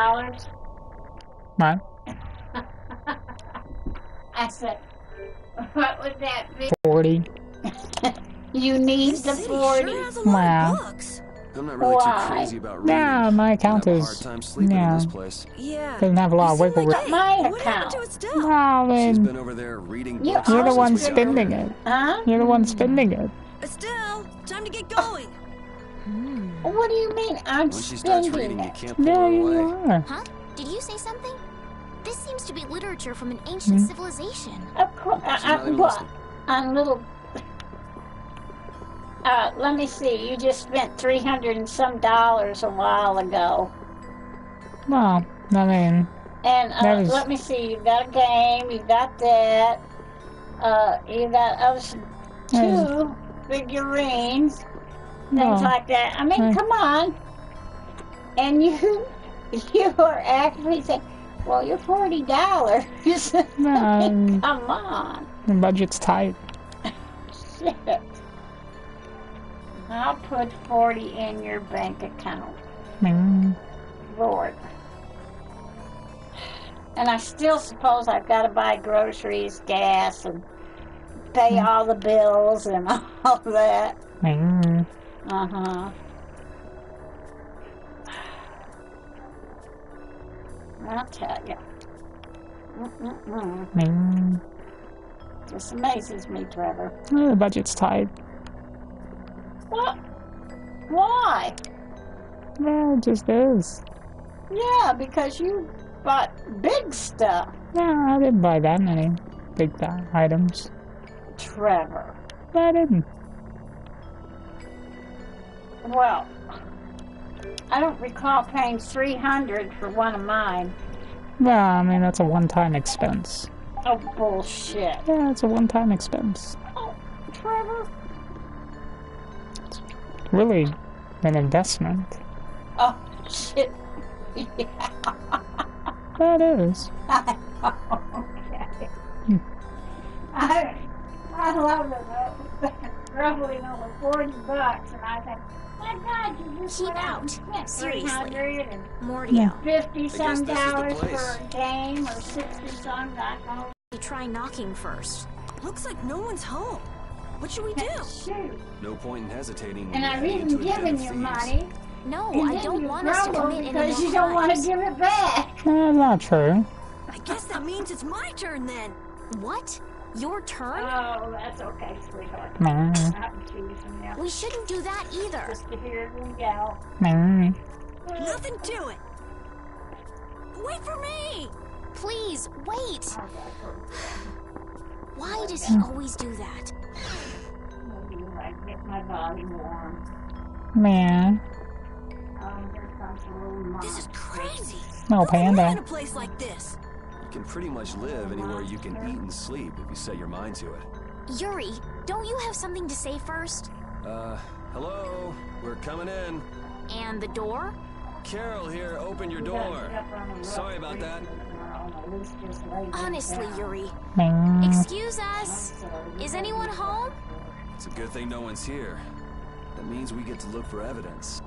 $40. What? I said, what would that be? 40. You need the 40. Sure has a lot of books. I'm not really too crazy about reading. Yeah, my account I have a is. hard time sleeping in this place. Yeah. Doesn't have a lot of wiggle room. My What happened to account. Estelle? No, I She's mean, been over there reading You books. you're the since one we got spending here. it. Huh? You're the one spending it. Estelle, time to get going. What do you mean I'm When she starts spending reading, you it? can't pull Yeah, her you away. are. Huh? Did you say something? This seems to be literature from an ancient civilization. Of course, She's not even what? listening. On little. Let me see. You just spent $300 and some a while ago. Well, I mean, And That is- let me see. You got a game. You got that. You got those two figurines, things well, like that. I mean, come on. And you are actually saying, "Well, you're $40." no, Come on. the budget's tight. Shit. I'll put 40 in your bank account. Mm. Lord. And I still suppose I've got to buy groceries, gas, and pay all the bills and all that. Mm. Uh-huh. I'll tell you. Mm. Just amazes me, Trevor. Well, the budget's tight. What? Why? Well, it just is. Yeah, because you bought big stuff, No, I didn't buy that many big items. Trevor. I didn't. Well, I don't recall paying $300 for one of mine. Well, I mean, that's a one-time expense. Oh, bullshit. Yeah, it's a one-time expense. Oh, Trevor. Really an investment. Oh, shit. Yeah. That is. Okay. I love it though. Roughly over $40, and I think, my God, you just Keep went out and out. spent Seriously. $300 and Morty out. $50-some this is the for place. a game, or $60-some, I don't know. Try knocking first. Looks like no one's home. What should we do? Shoot. No point in hesitating. when And you're I've heading even into a den given of you thieves. money. No, And I then don't you want us to grumble commit any because more you don't want to crimes. give it back. That's not true. I guess that means it's my turn then. What? Your turn? Oh, that's okay, sweetheart. Mm. I'm teasing you. We shouldn't do that either. Just to hear you yell. Mm. Nothing to it. Wait for me. Please, wait. Oh, God. Why does he always do that? Maybe I get my body warm. Man. Oh, here comes a little mom. This is crazy. No, Who can live in Panda. a place like this? You can pretty much live anywhere you can eat and sleep if you set your mind to it. Yuri, don't you have something to say first? Hello? We're coming in. And the door? Carol here, open your door. Sorry about that. Honestly, Yuri. Mm. Excuse us. Is anyone home? It's a good thing no one's here. That means we get to look for evidence.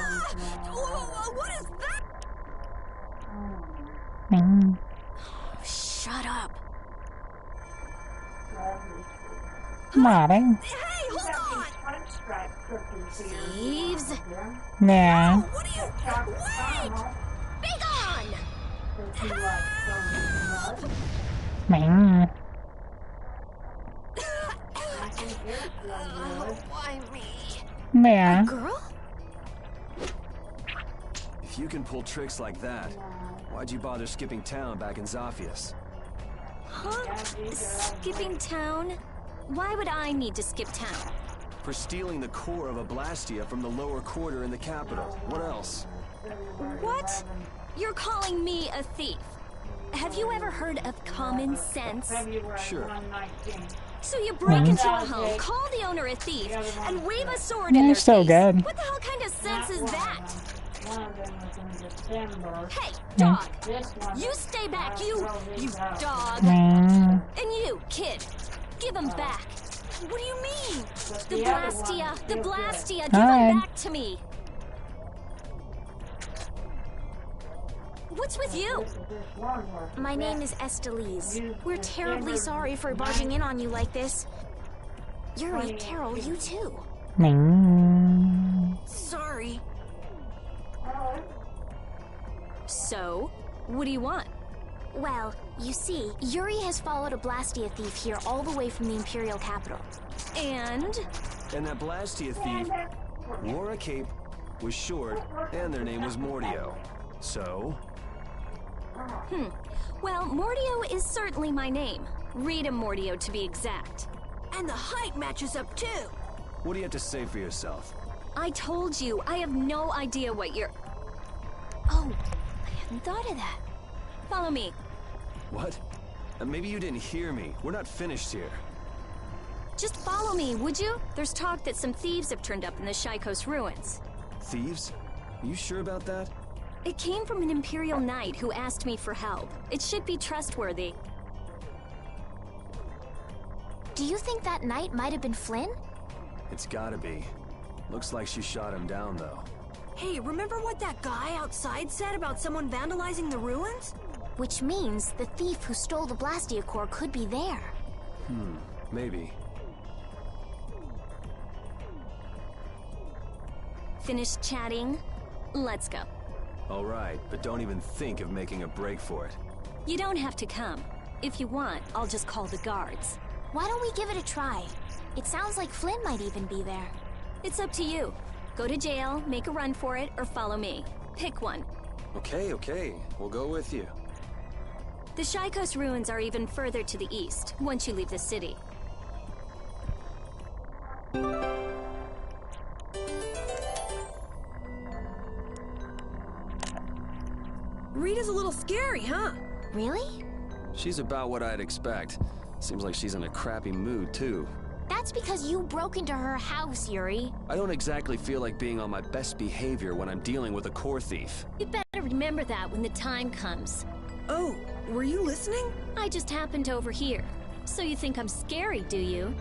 Whoa, what is that? Mm. Shut up. Marty. Hey, hold on. Thieves. Yeah. What are you? Wait! Be gone! Mm. Why me? Yeah. Girl? If you can pull tricks like that, why'd you bother skipping town back in Zaphias? Huh? Skipping town? Why would I need to skip town? For stealing the core of a Blastia from the lower quarter in the capital. What else? What? You're calling me a thief? Have you ever heard of common sense? Sure. So you break into a home, call the owner a thief, and wave a sword in You're their so face. good. What the hell kind of sense is that? One of them was in December. Hey, dog! This one. You stay back, you dog! Mm. And you, kid, give him back. What do you mean? The the other Blastia, one the is Blastia, give Alright. him back to me. What's with you? My name is Estelise. We're terribly sorry for barging in on you like this. Yuri, Carol, you too. Mm. Sorry. So, what do you want? Well, you see, Yuri has followed a Blastia thief here all the way from the Imperial capital. And? And that Blastia thief wore a cape, was short, and their name was Mordio. So? Well, Mordio is certainly my name. Rita Mordio, to be exact. And the height matches up too. What do you have to say for yourself? I told you, I have no idea what you're... Oh, I hadn't thought of that. Follow me. What? Maybe you didn't hear me. We're not finished here. Just follow me, would you? There's talk that some thieves have turned up in the Shaikos ruins. Thieves? Are you sure about that? It came from an Imperial Knight who asked me for help. It should be trustworthy. Do you think that knight might have been Flynn? It's gotta be. Looks like she shot him down, though. Hey, remember what that guy outside said about someone vandalizing the ruins? Which means the thief who stole the Blastia core could be there. Maybe. Finished chatting? Let's go. All right, but don't even think of making a break for it. You don't have to come. If you want, I'll just call the guards. Why don't we give it a try? It sounds like Flynn might even be there. It's up to you. Go to jail, make a run for it, or follow me. Pick one. Okay. We'll go with you. The Shaikos ruins are even further to the east, once you leave the city. Rita's a little scary, huh? Really? She's about what I'd expect. Seems like she's in a crappy mood, too. That's because you broke into her house, Yuri. I don't exactly feel like being on my best behavior when I'm dealing with a core thief. You better remember that when the time comes. Oh, were you listening? I just happened to overhear. So you think I'm scary, do you?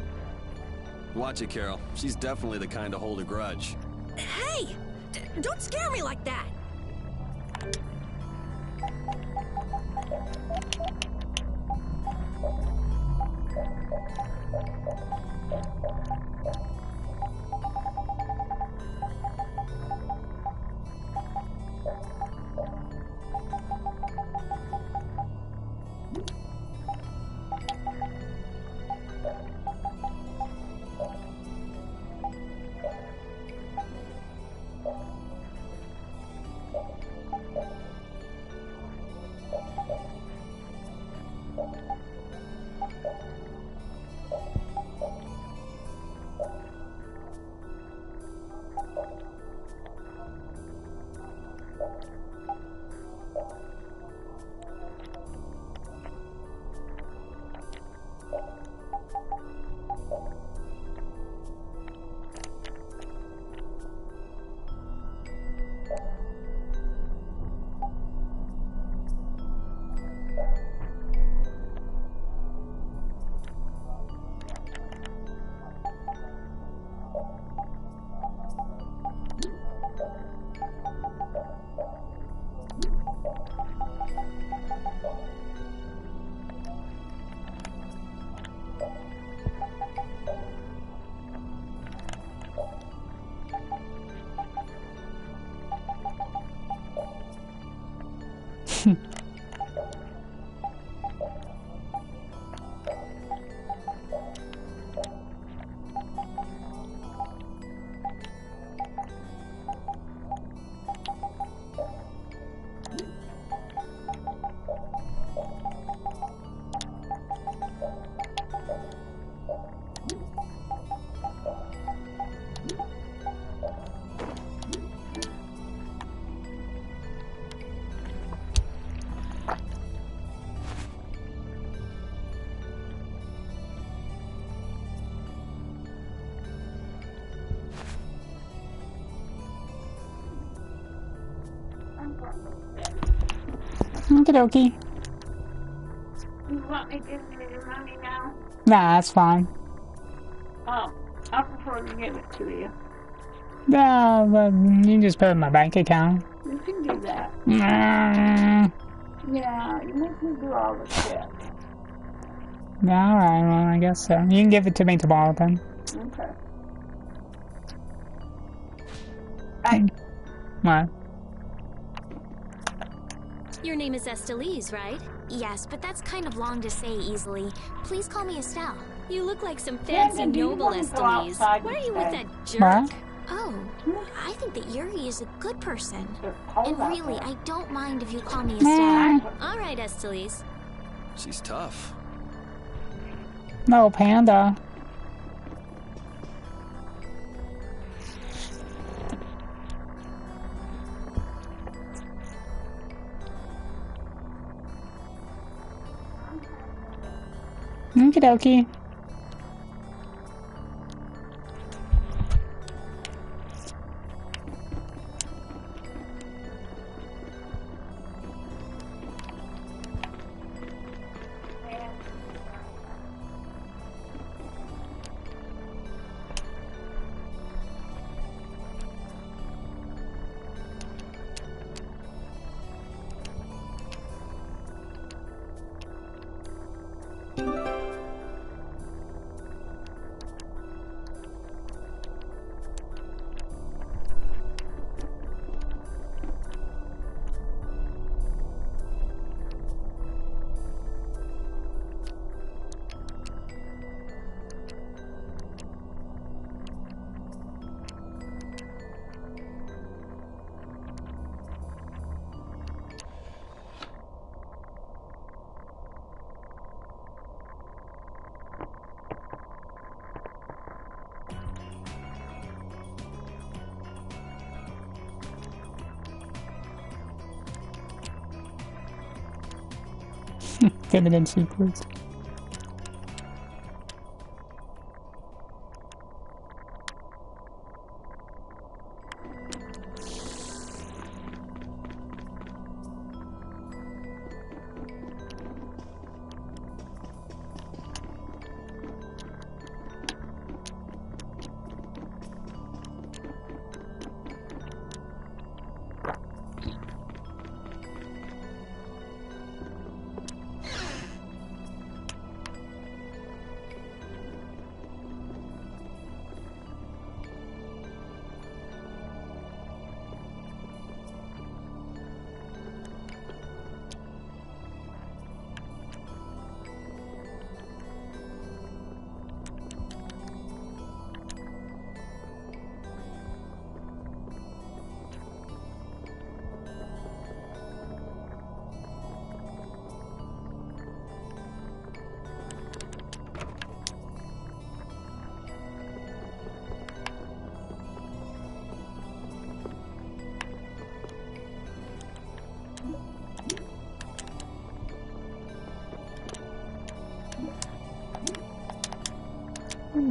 Watch it, Carol. She's definitely the kind to hold a grudge. Hey! Don't scare me like that! Okie dokie. You want me to give you your money now? Nah, that's fine. Oh, I prefer to give it to you. Nah, but you can just put it in my bank account. You can do that. Nah. Yeah, you make me do all the shit. Alright, well, I guess so. You can give it to me tomorrow then. Okay. What? Your name is Estelise, right? Yes, but that's kind of long to say easily. Please call me Estelle. You look like some fancy do you noble want to go Estelise. outside Why are you and with stay? that jerk? What? Oh, I think that Yuri is a good person. It's cold And out really, there. I don't mind if you call me Nah. Estelle. All right, Estelise. She's tough. No, Panda. Okie dokie. Dividend sequence.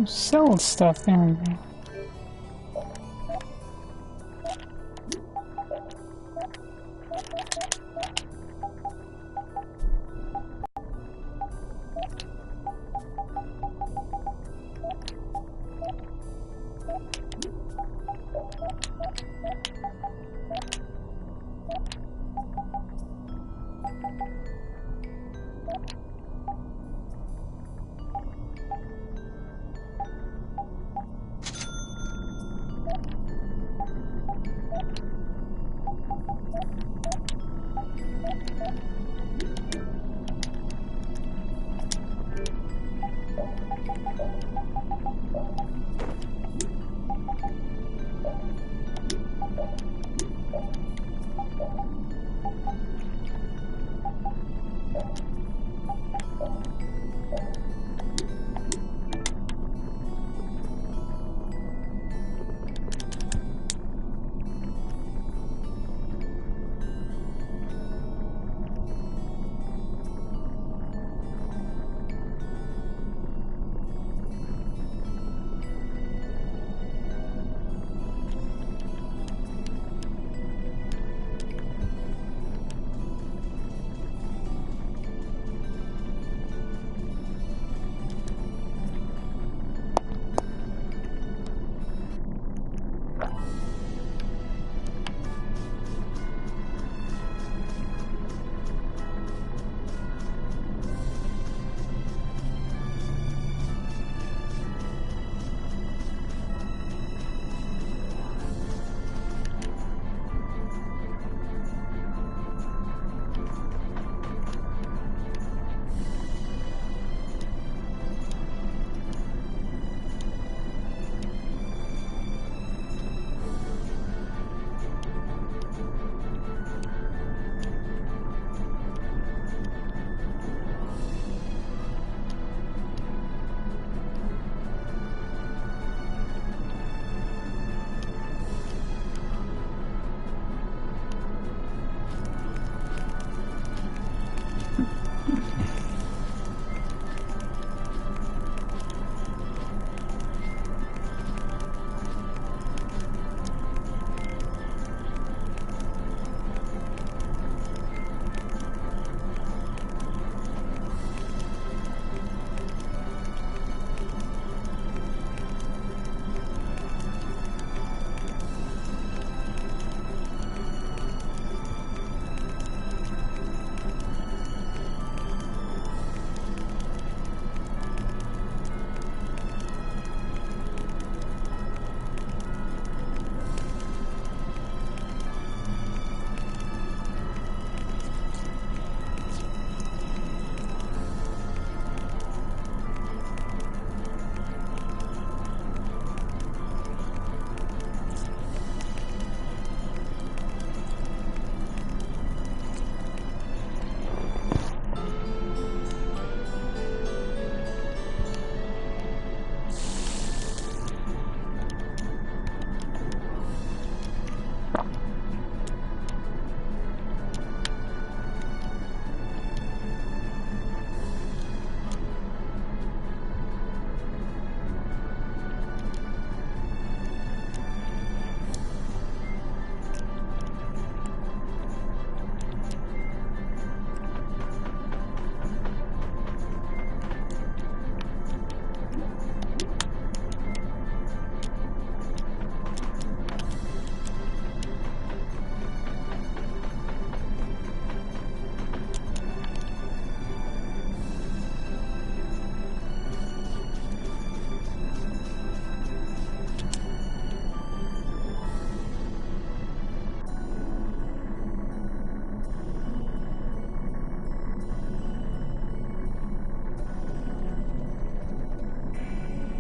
Sell stuff, there we go.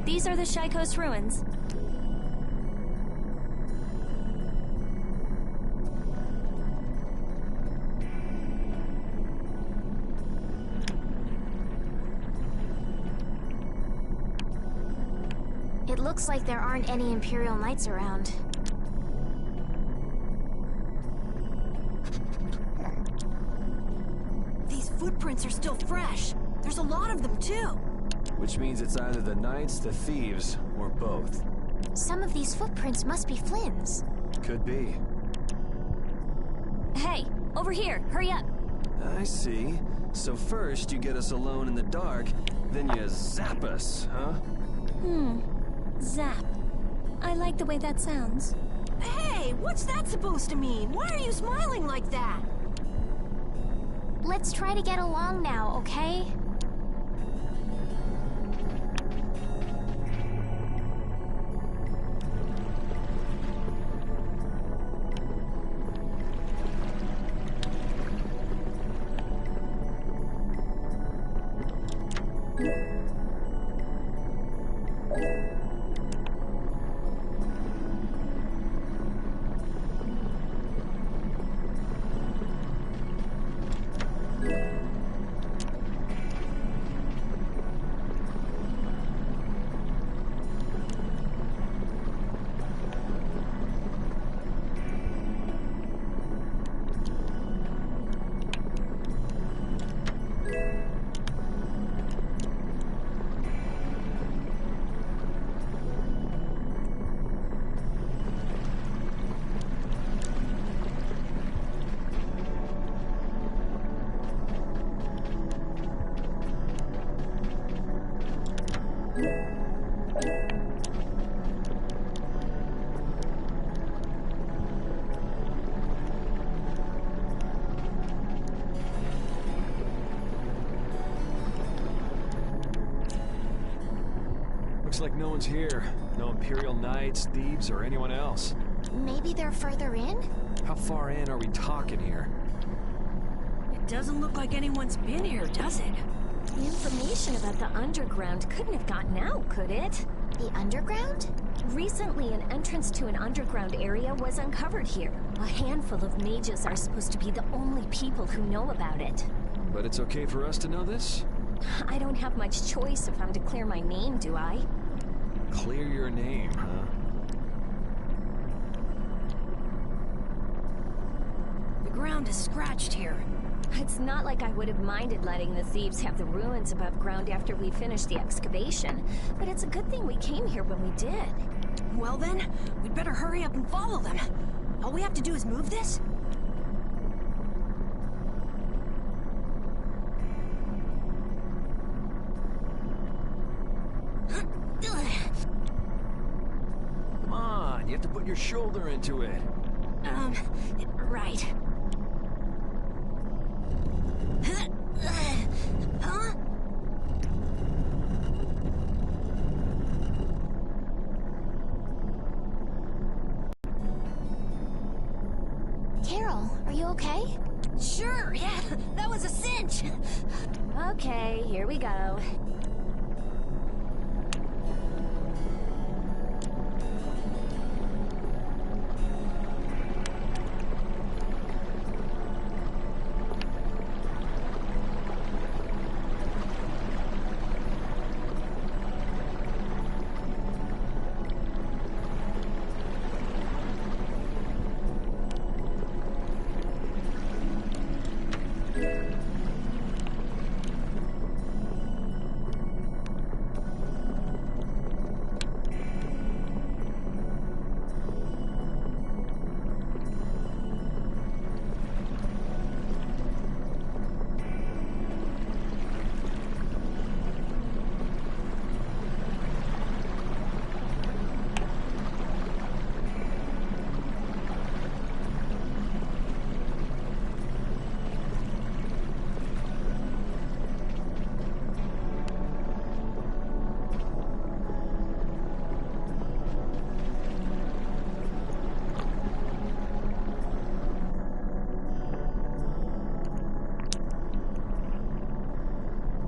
These are the Shaikos ruins. It looks like there aren't any Imperial Knights around. These footprints are still fresh. There's a lot of them, too. Which means it's either the knights, the thieves, or both. Some of these footprints must be Flynn's. Could be. Hey, over here, hurry up. I see. So first you get us alone in the dark, then you zap us, huh? Zap. I like the way that sounds. Hey, what's that supposed to mean? Why are you smiling like that? Let's try to get along now, okay? Looks like no one's here. No Imperial Knights, thieves, or anyone else. Maybe they're further in? How far in are we talking here? It doesn't look like anyone's been here, does it? The information about the underground couldn't have gotten out, could it? The underground? Recently, an entrance to an underground area was uncovered here. A handful of mages are supposed to be the only people who know about it. But it's okay for us to know this? I don't have much choice if I'm to clear my name, do I? Clear your name, huh? The ground is scratched here. It's not like I would have minded letting the thieves have the ruins above ground after we finished the excavation, but it's a good thing we came here when we did. Well then, we'd better hurry up and follow them. All we have to do is move this? Come on, you have to put your shoulder into it. Right. Huh? Carol, are you okay? Sure, yeah, that was a cinch. Okay, here we go.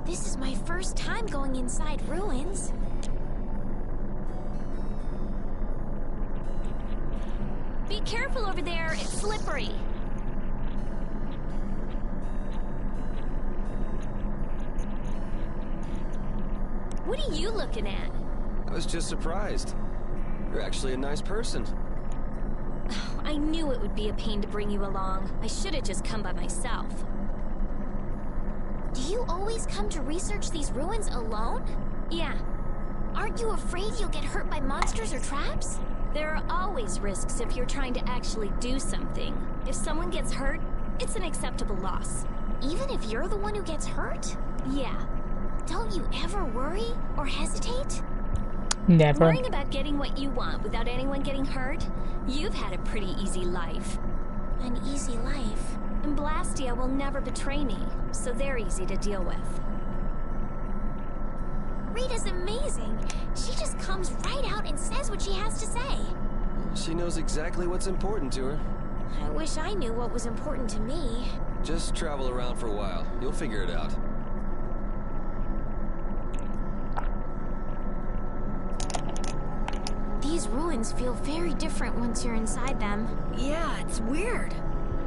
This is my first time going inside ruins. Be careful over there, it's slippery. What are you looking at? I was just surprised. You're actually a nice person. Oh, I knew it would be a pain to bring you along. I should have just come by myself. Do you always come to research these ruins alone? Yeah, Aren't you afraid you'll get hurt by monsters or traps? there are always risks if you're trying to actually do something. If someone gets hurt, it's an acceptable loss. Even if you're the one who gets hurt? Yeah, Don't you ever worry or hesitate? Never. worrying about getting what you want without anyone getting hurt? You've had a pretty easy life. An easy life. And Blastia will never betray me, so they're easy to deal with. Rita's amazing. She just comes right out and says what she has to say. She knows exactly what's important to her. I wish I knew what was important to me. Just travel around for a while. You'll figure it out. These ruins feel very different once you're inside them. Yeah, it's weird.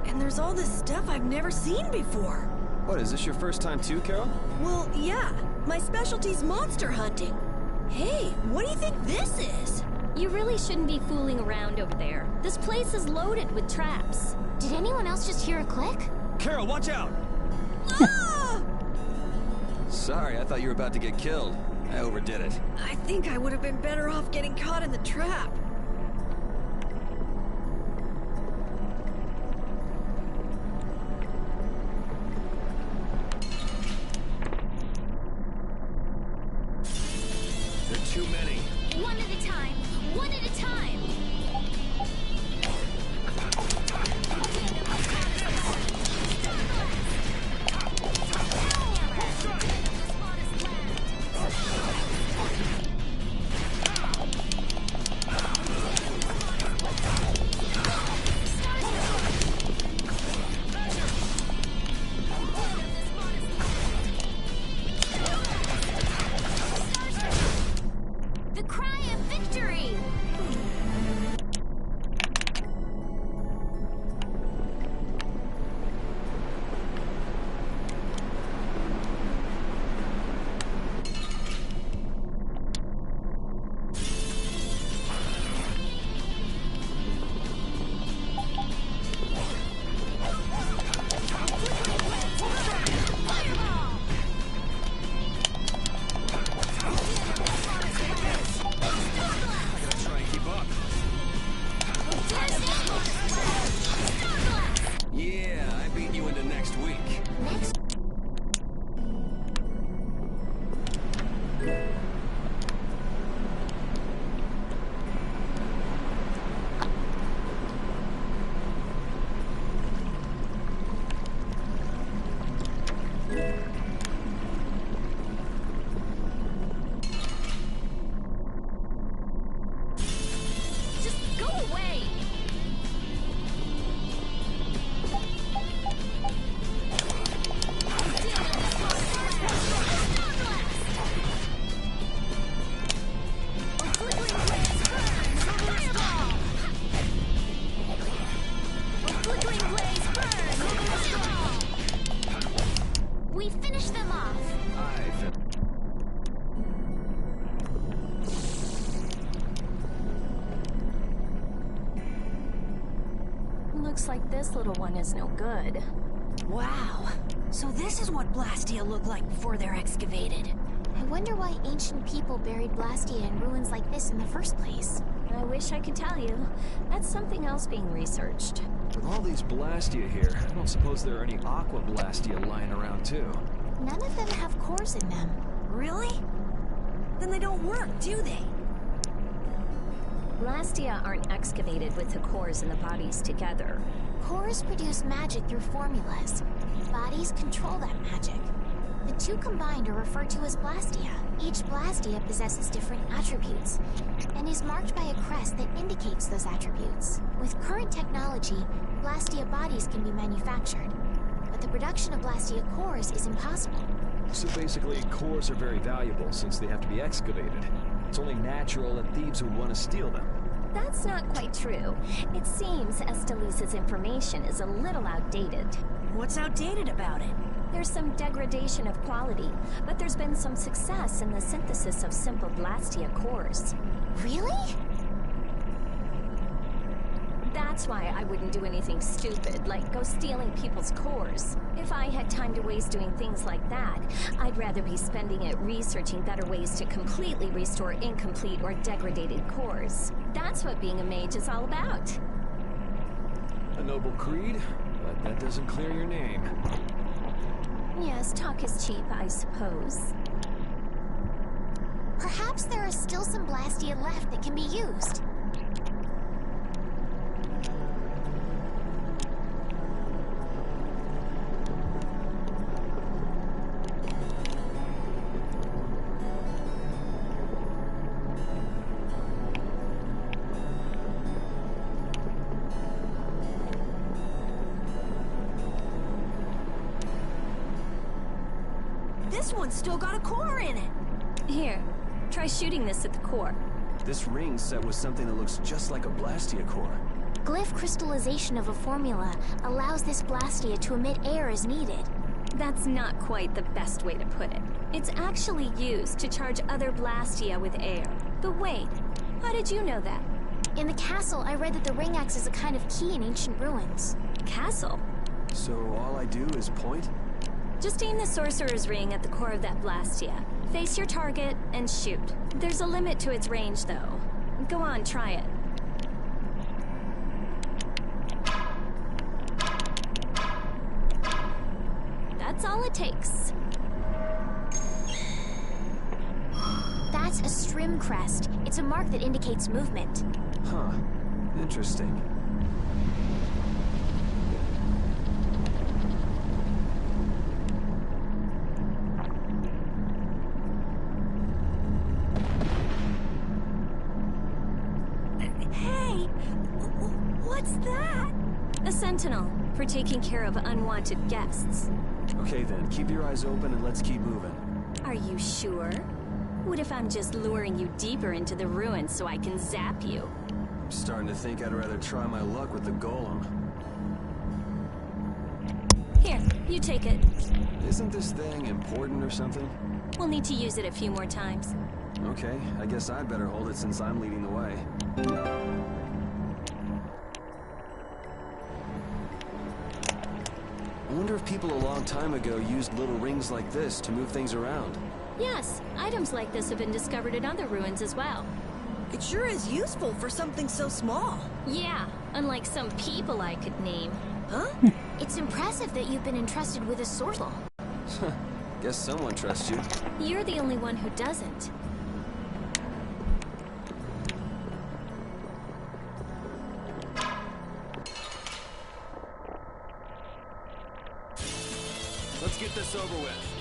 And there's all this stuff I've never seen before. What, is this your first time too, Carol? Well, yeah. My specialty's monster hunting. Hey, what do you think this is? You really shouldn't be fooling around over there. This place is loaded with traps. Did anyone else just hear a click? Carol, watch out! Ah! Sorry, I thought you were about to get killed. I overdid it. I think I would have been better off getting caught in the trap. There are too many. One at a time. One at a time. The cry of victory. Gotta try and keep up. Yeah, I beat you into next week. Next. Just go away! We finished them off. Looks like this little one is no good. Wow. So this is what Blastia looked like before they're excavated. I wonder why ancient people buried Blastia in ruins like this in the first place. I wish I could tell you. That's something else being researched. With all these Blastia here, I don't suppose there are any Aqua Blastia lying around too. None of them have cores in them. Really? Then they don't work, do they? Blastia aren't excavated with the cores and the bodies together. Cores produce magic through formulas. Bodies control that magic. The two combined are referred to as Blastia. Each Blastia possesses different attributes and is marked by a crest that indicates those attributes. With current technology, Blastia bodies can be manufactured, but the production of Blastia cores is impossible. So basically, cores are very valuable since they have to be excavated. It's only natural that thieves would want to steal them. That's not quite true. It seems Estelisa's information is a little outdated. What's outdated about it? There's some degradation of quality, but there's been some success in the synthesis of simple Blastia cores. Really? That's why I wouldn't do anything stupid, like go stealing people's cores. If I had time to waste doing things like that, I'd rather be spending it researching better ways to completely restore incomplete or degraded cores. That's what being a mage is all about. A noble creed, but that doesn't clear your name. Yes, talk is cheap, I suppose. Perhaps there are still some Blastia left that can be used. This one's still got a core in it. Here, try shooting this at the core. This ring's set with something that looks just like a Blastia core. Glyph crystallization of a formula allows this Blastia to emit air as needed. That's not quite the best way to put it. It's actually used to charge other Blastia with air. But wait, how did you know that? In the castle, I read that the ring acts as a kind of key in ancient ruins. Castle? So all I do is point? Just aim the Sorcerer's Ring at the core of that Blastia. Face your target and shoot. There's a limit to its range, though. Go on, try it. That's all it takes. That's a Strim crest. It's a mark that indicates movement. Huh. Interesting. Hey! What's that? A sentinel, for taking care of unwanted guests. Okay then, keep your eyes open and let's keep moving. Are you sure? What if I'm just luring you deeper into the ruins so I can zap you? I'm starting to think I'd rather try my luck with the golem. Here, you take it. Isn't this thing important or something? We'll need to use it a few more times. Okay, I guess I'd better hold it since I'm leading the way. I wonder if people a long time ago used little rings like this to move things around. Yes, items like this have been discovered in other ruins as well. It sure is useful for something so small. Yeah, unlike some people I could name. Huh? It's impressive that you've been entrusted with a sorcerer. Guess someone trusts you. You're the only one who doesn't. Let's get this over with.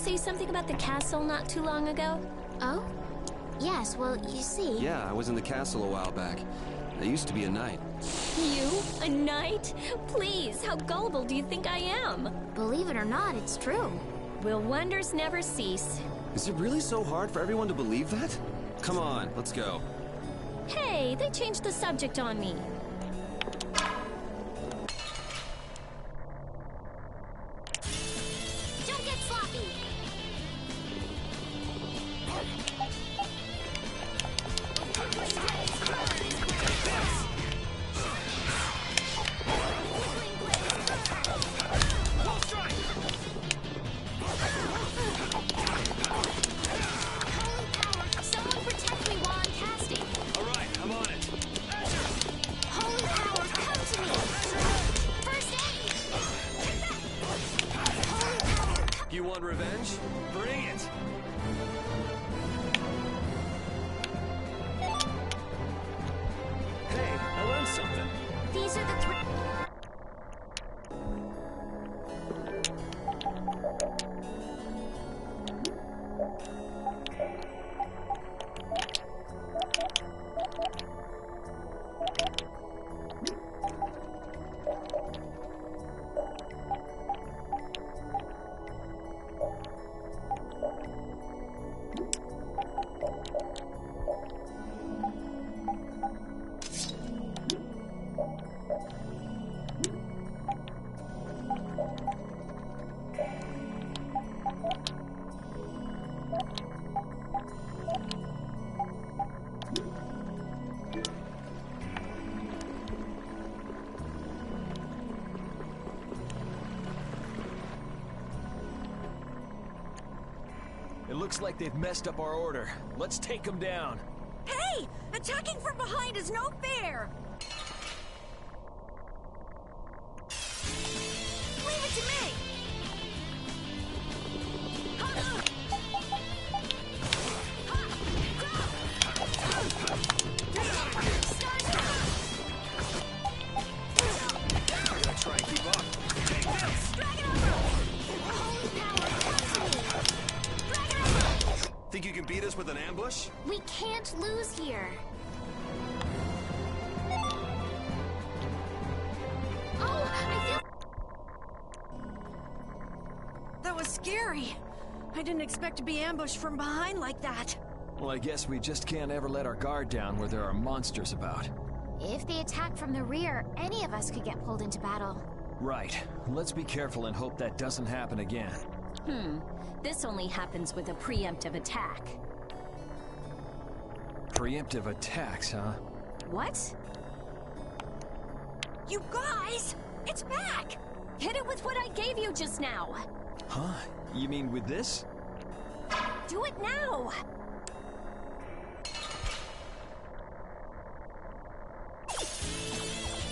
say something about the castle not too long ago? Oh? Yes, well, you see... Yeah, I was in the castle a while back. I used to be a knight. You? A knight? Please, how gullible do you think I am? Believe it or not, it's true. Will wonders never cease? Is it really so hard for everyone to believe that? Come on, let's go. Hey, they changed the subject on me. Don't get sloppy! Someone protect me while I'm casting. All right, I'm on it. Holy power, come to me! First aid! Holy power, come... You want revenge? Bring it. Hey, I learned something. These are the three... It looks like they've messed up our order. Let's take them down. Hey! Attacking from behind is no fair! Leave it to me! I'm gonna try and keep up. Take this! Drag it over! Holy power, come to me! Drag it over! Think you can beat us with an ambush? We can't lose here. Oh, I feel... That was scary. I didn't expect to be ambushed from behind like that. Well, I guess we just can't ever let our guard down where there are monsters about. If they attack from the rear, any of us could get pulled into battle. Right. Let's be careful and hope that doesn't happen again. This only happens with a preemptive attack. Preemptive attacks, huh? What? You guys! It's back! Hit it with what I gave you just now! Huh? You mean with this? Do it now!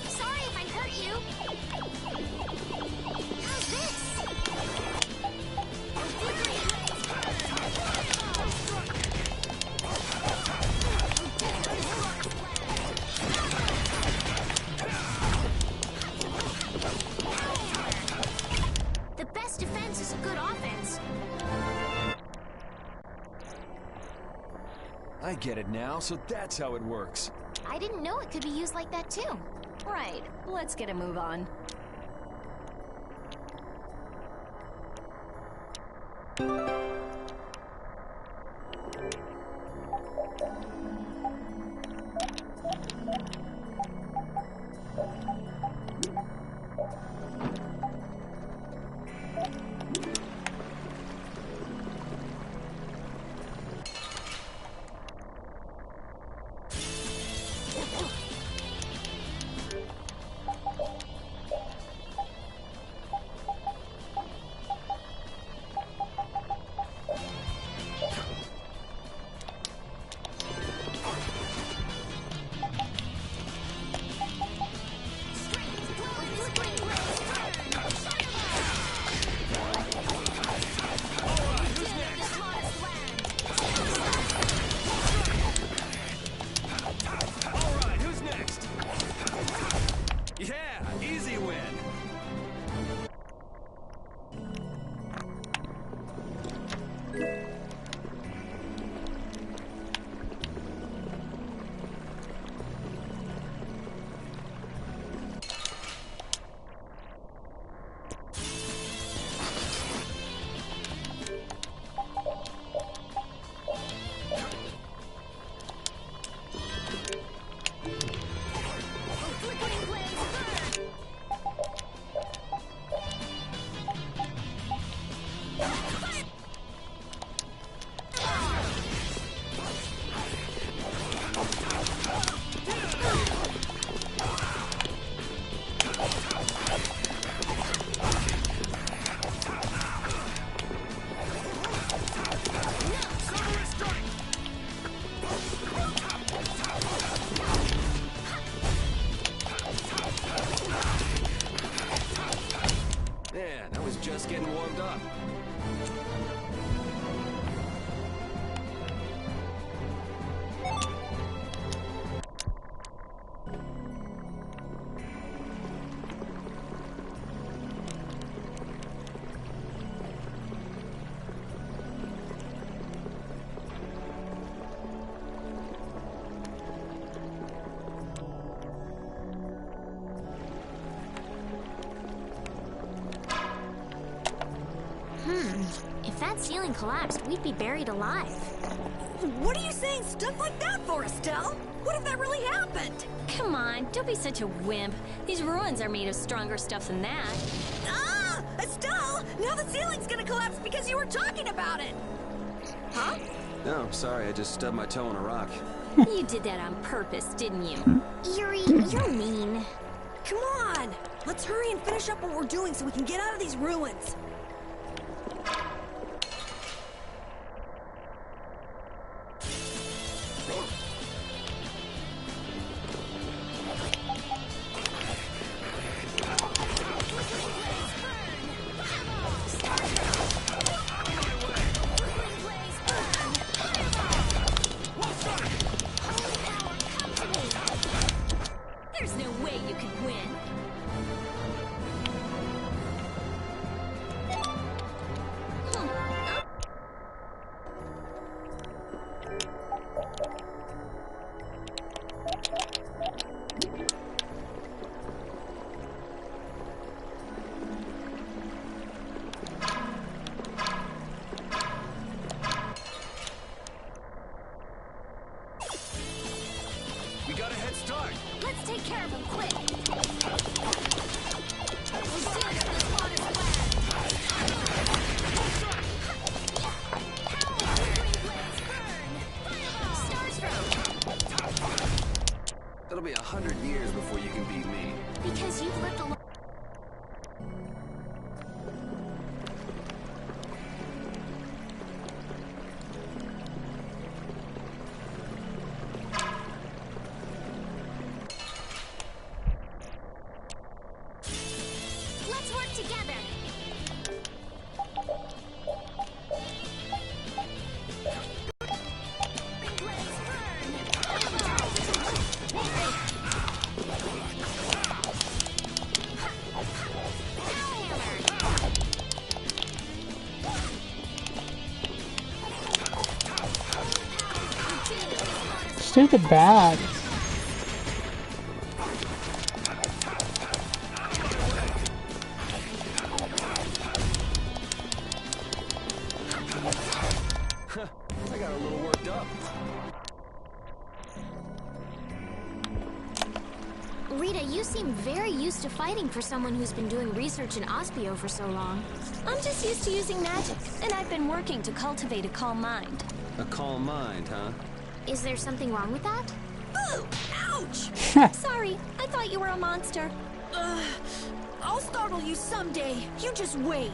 Sorry if I hurt you. How's this? The best defense is a good offense. I get it now, so that's how it works. I didn't know it could be used like that too. Right, let's get a move on. that ceiling collapsed, we'd be buried alive. What are you saying stuff like that for, Estelle? What if that really happened? Come on, don't be such a wimp. These ruins are made of stronger stuff than that. Ah! Estelle! Now the ceiling's gonna collapse because you were talking about it! Huh? No, sorry, I just stubbed my toe on a rock. You did that on purpose, didn't you? Yuri, you're mean. Come on! Let's hurry and finish up what we're doing so we can get out of these ruins. There's no way you can win. We got a head start. Let's take care of him quick. It'll be 100 years before you can beat me. Because you've lived a long... Let's work together. Stupid bats. I got a little worked up. Rita, you seem very used to fighting for someone who's been doing research in Ospio for so long. I'm just used to using magic, and I've been working to cultivate a calm mind. A calm mind, huh? Is there something wrong with that? Ooh! Ouch! Sorry, I thought you were a monster. I'll startle you someday. You just wait.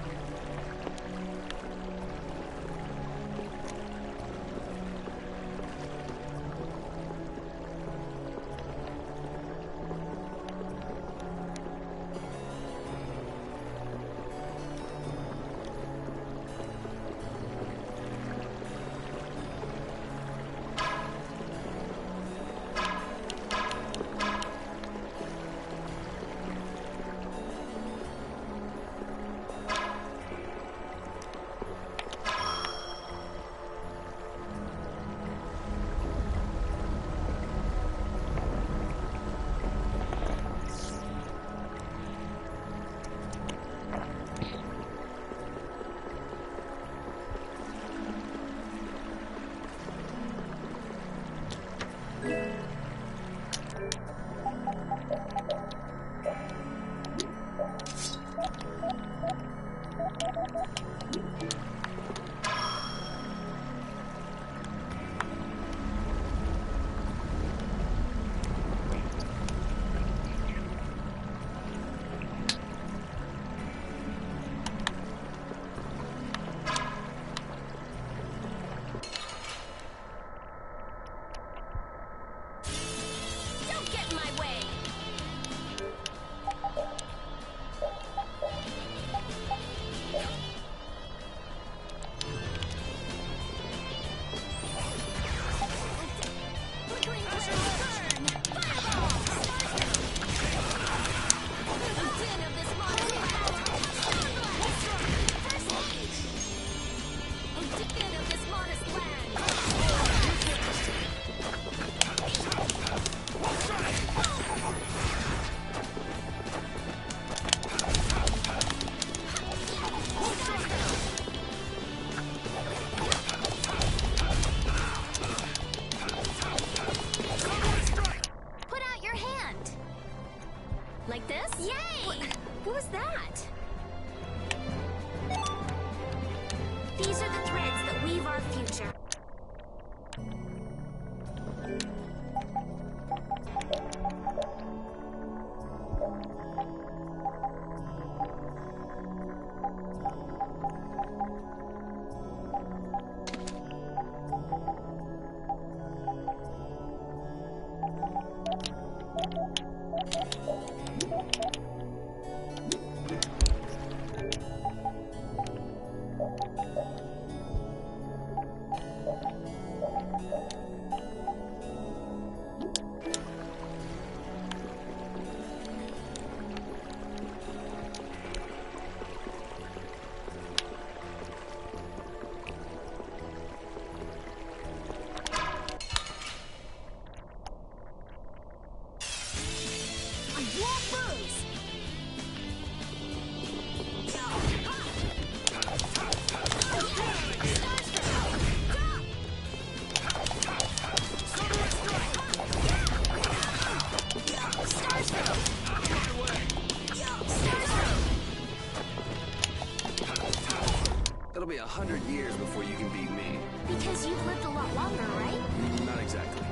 exactly?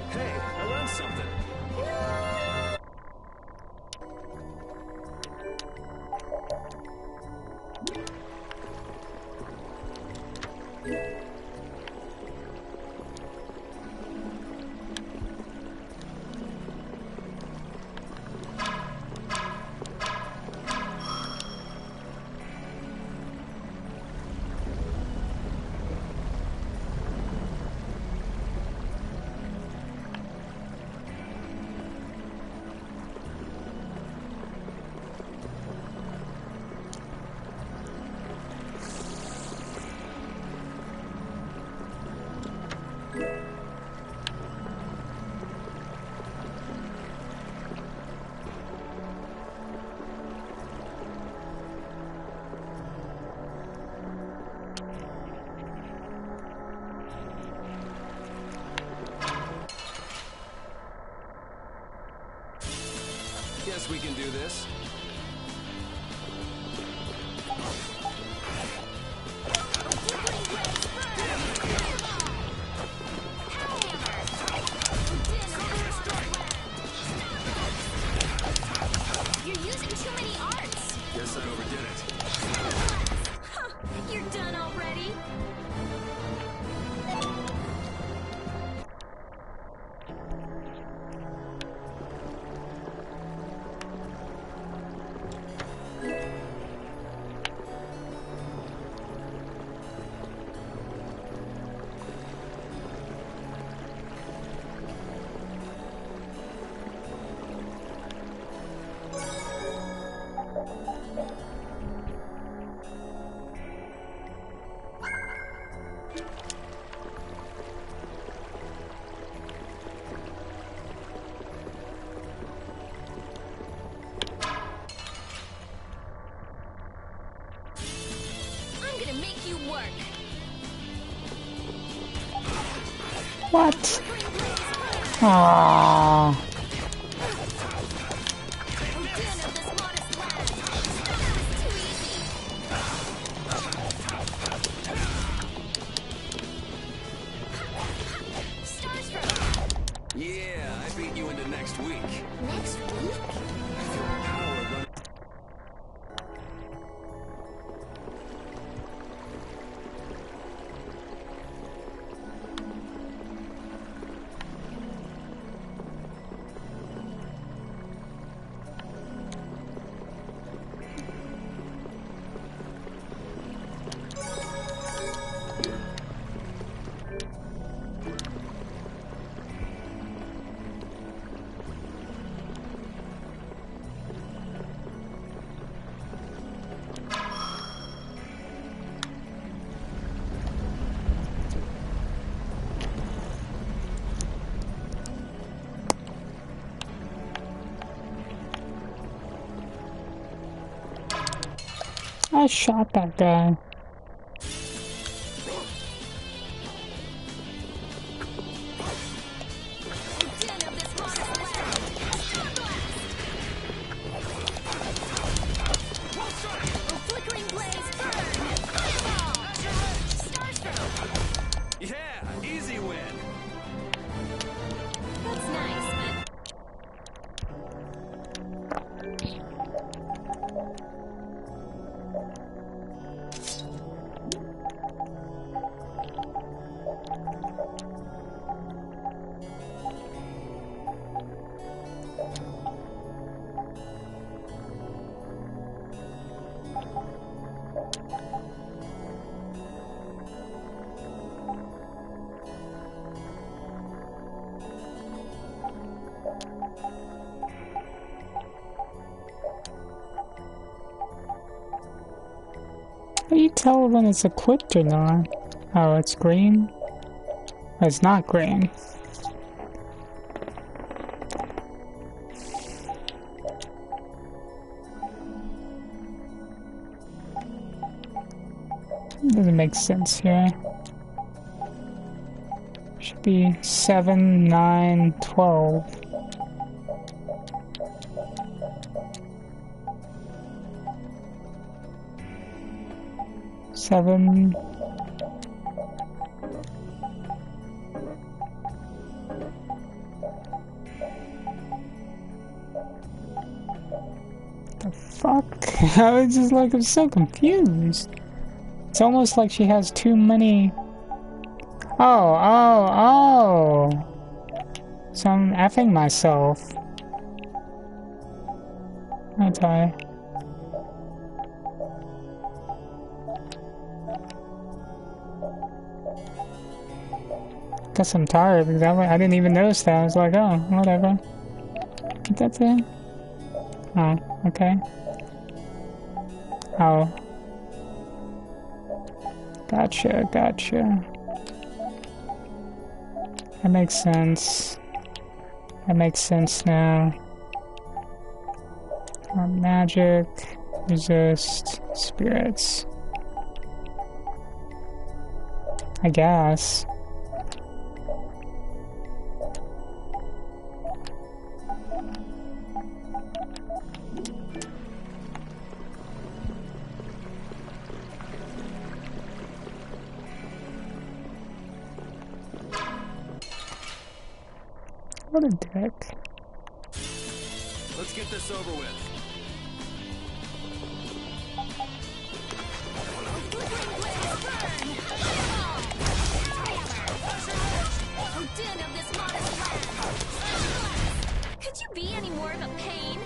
Hey, I learned something. Guess we can do this. You're using too many arts. Guess I overdid it. Huh, you're done already? I'm gonna make you work. What? Ah. Yeah, I beat you into next week. Next week? I feel power running. I shot that guy. Yeah, easy win. That's nice, but How do you tell when it's equipped or not? Oh, it's green? It's not green. Doesn't make sense here. Should be 7, 9, 12. 7. The fuck? I was just like, I'm so confused. It's almost like she has too many. Oh. So I'm effing myself. Okay. Guess I'm tired because I didn't even notice that. I was like, oh, whatever. That's it. Oh, okay. Oh. Gotcha. That makes sense. That makes sense now. Magic, resist, spirits. I guess. What a dick. Let's get this over with. Could you be any more of a pain?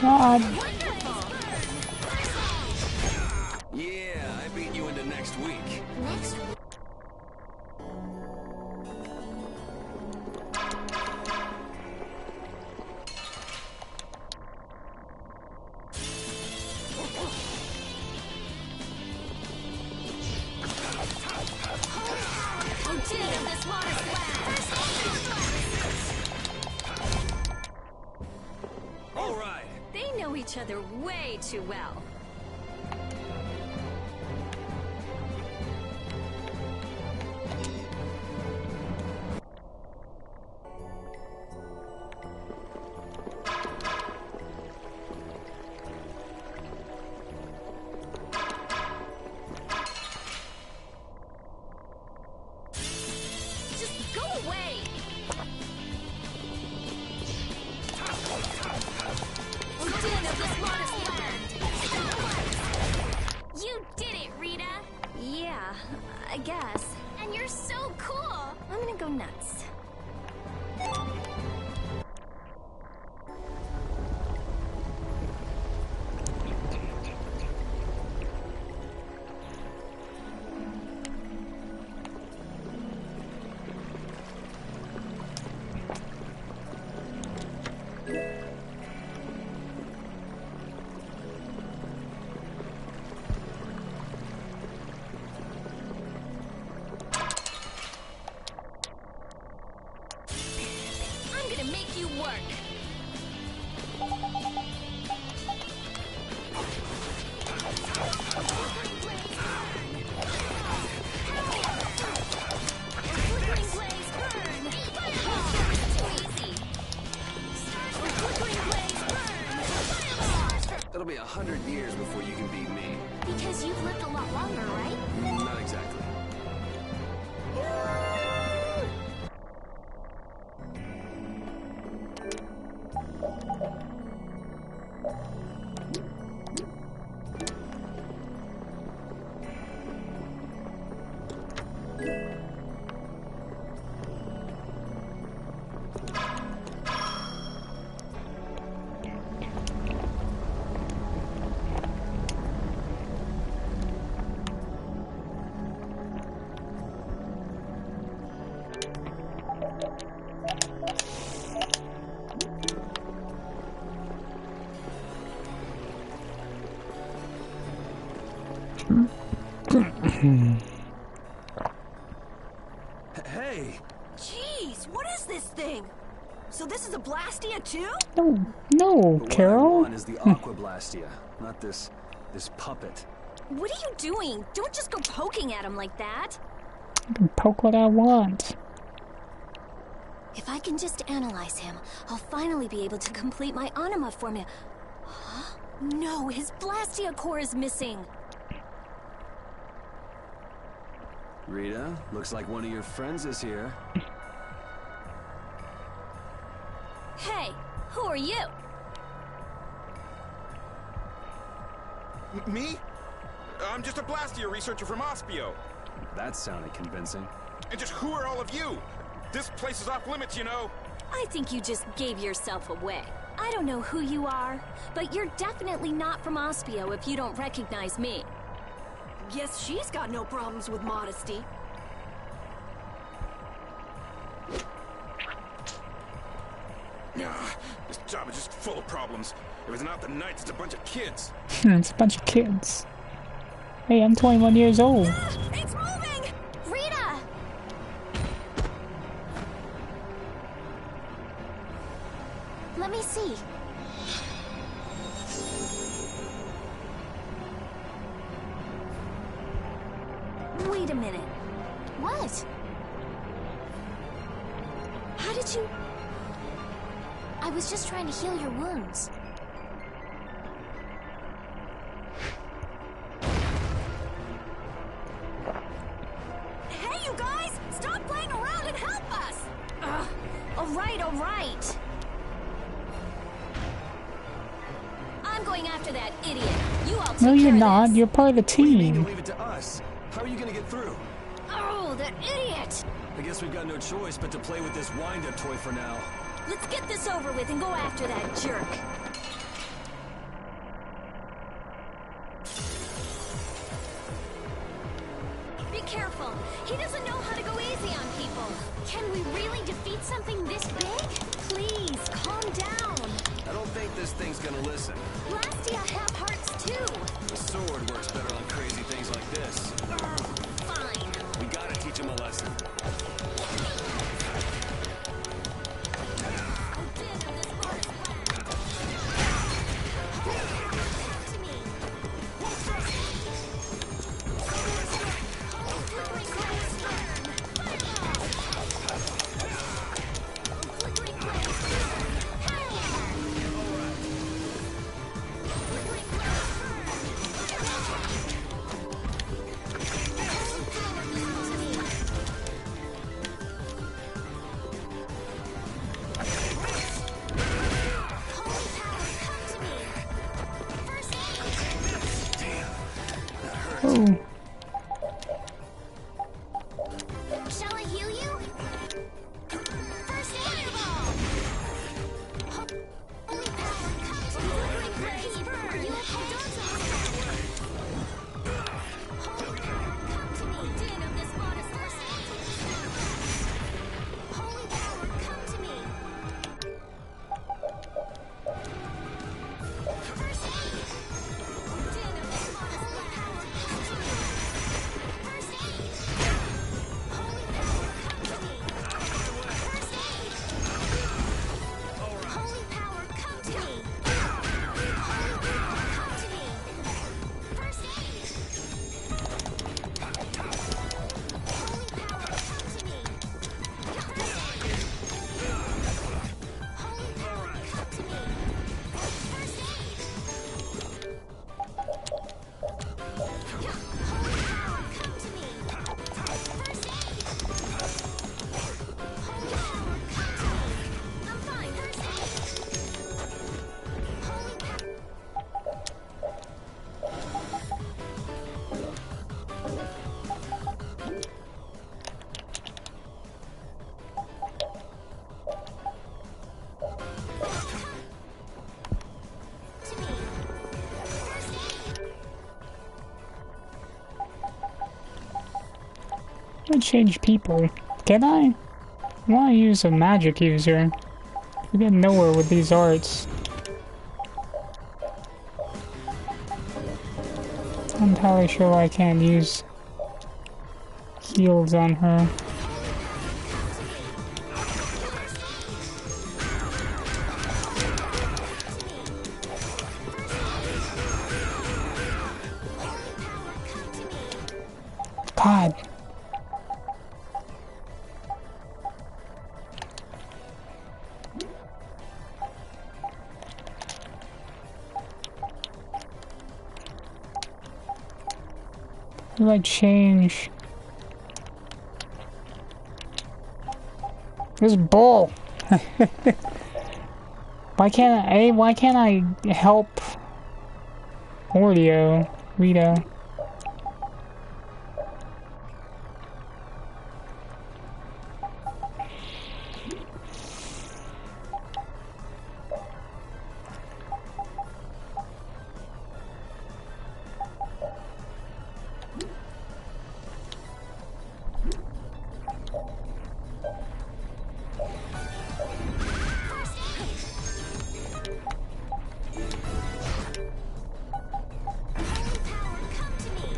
God. Yeah, I beat you into next week. Next week. All right. They know each other way too well. Just go away! You did it, Rita! Yeah, I guess. And you're so cool! I'm gonna go nuts. Because you've lived a lot longer, right? Not exactly. Hey! Jeez, what is this thing? So this is a Blastia too? No, no, The one I Carol. want is the Aqua Blastia, not this puppet. What are you doing? Don't just go poking at him like that. I can poke what I want. If I can just analyze him, I'll finally be able to complete my anima formula. Huh? No, his Blastia core is missing. Rita, looks like one of your friends is here. Hey, who are you? Me? I'm just a Blastia researcher from Ospio. That sounded convincing. And just who are all of you? This place is off limits, you know. I think you just gave yourself away. I don't know who you are, but you're definitely not from Ospio if you don't recognize me. Guess she's got no problems with modesty. Nah, this job is just full of problems. If it's not the Knights, it's a bunch of kids. It's a bunch of kids. Hey, I'm 21 years old. It's moving! Rita! Let me see. Wait a minute. What? How did you... I was just trying to heal your wounds. Hey, you guys! Stop playing around and help us! All right. I'm going after that idiot. You all take No, you're care of not. this. You're part of the What do you mean team. to leave it to us? How are you gonna get through? Oh, that idiot! I guess we've got no choice but to play with this wind-up toy for now. Let's get this over with and go after that jerk. Be careful. He doesn't know how to go easy on people. Can we really defeat something this big? Please, calm down. I don't think this thing's gonna listen. Blastia have hearts too. The sword works better on crazy things like this. Fine. We gotta teach him a lesson. Oh, Shall I heal you? First fireball! Holy power, come to me! Are you okay? Holy power, come to me! Din of this monster! Holy power, come to me! First din of this monster! Holy power, come to me! I change people. Can I? I want to use a magic user. We get nowhere with these arts. I'm entirely sure I can't use heals on her. God. How do I change? This bull. Why can't I help Rita?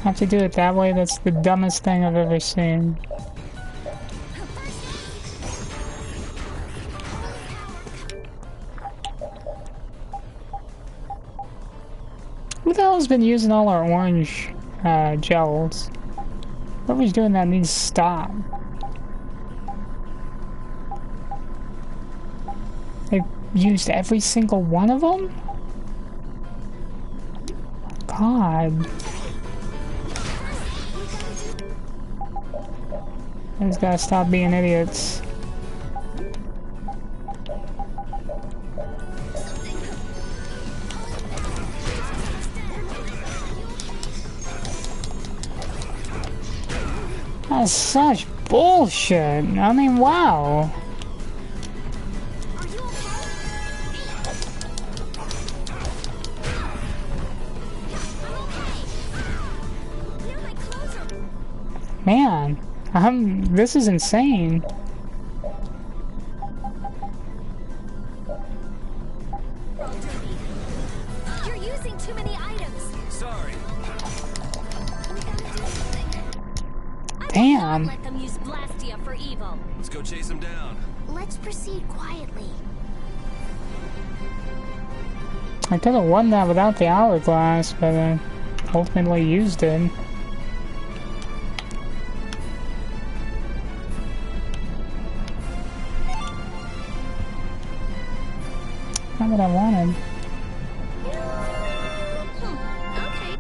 Have to do it that way? That's the dumbest thing I've ever seen. Who the hell's been using all our orange gels? Whoever's doing that needs to stop. They've used every single one of them? God. I just gotta stop being idiots. That's such bullshit. I mean, wow. Man. This is insane. You're using too many items. Sorry. Damn. Let them use Blastia for evil. Let's go chase him down. Let's proceed quietly. I could have won that without the hourglass, but I ultimately used it. Not what I wanted. Okay.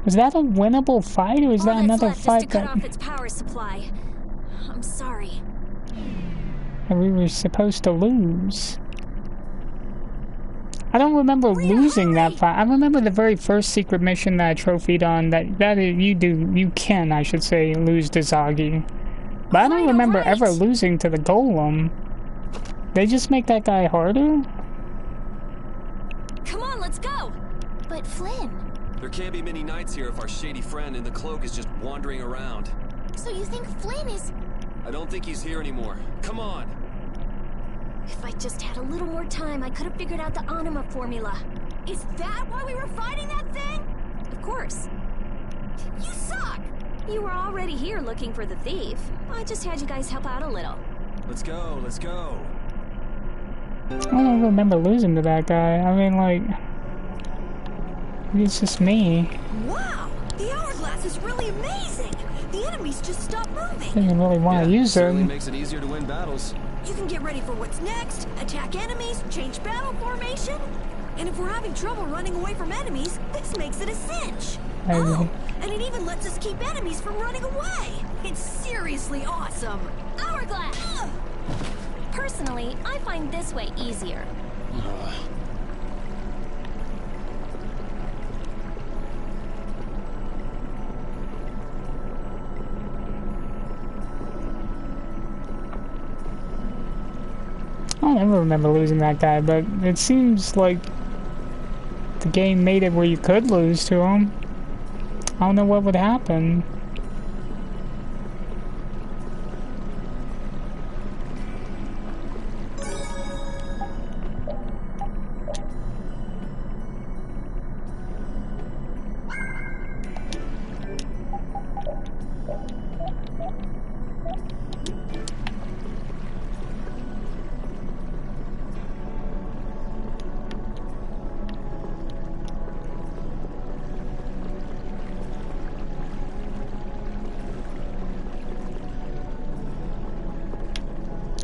Was that a winnable fight, or is that another fight to cut off its power supply. I'm sorry. that we were supposed to lose? I don't remember losing that fight. I remember the very first secret mission that I trophied on. You can, I should say, lose to Zagi. But I don't remember ever losing to the Golem. They just make that guy harder? Come on, let's go. But Flynn... There can't be many knights here if our shady friend in the cloak is just wandering around. So you think Flynn is... I don't think he's here anymore. Come on. If I just had a little more time, I could have figured out the Anima formula. Is that why we were fighting that thing? Of course. You suck! You were already here looking for the thief. I just had you guys help out a little. Let's go, let's go. I don't remember losing to that guy. I mean, like... It's just me. Wow! The hourglass is really amazing! The enemies just stop moving! Didn't really want to use certainly it. makes it easier to win battles. You can get ready for what's next, attack enemies, change battle formation. And if we're having trouble running away from enemies, this makes it a cinch. Oh, and it even lets us keep enemies from running away. It's seriously awesome. Hourglass! Personally, I find this way easier. I don't ever remember losing that guy, but it seems like the game made it where you could lose to them, I don't know what would happen.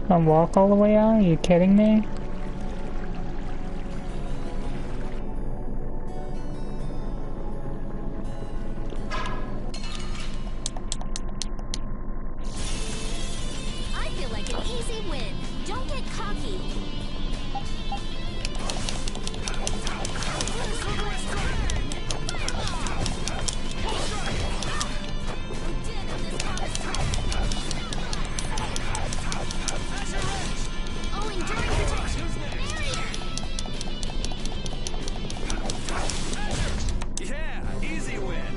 Gonna walk all the way out? Are you kidding me? I feel like an easy win. Don't get cocky. Oh, enduring protection. Barrier. Yeah, easy win.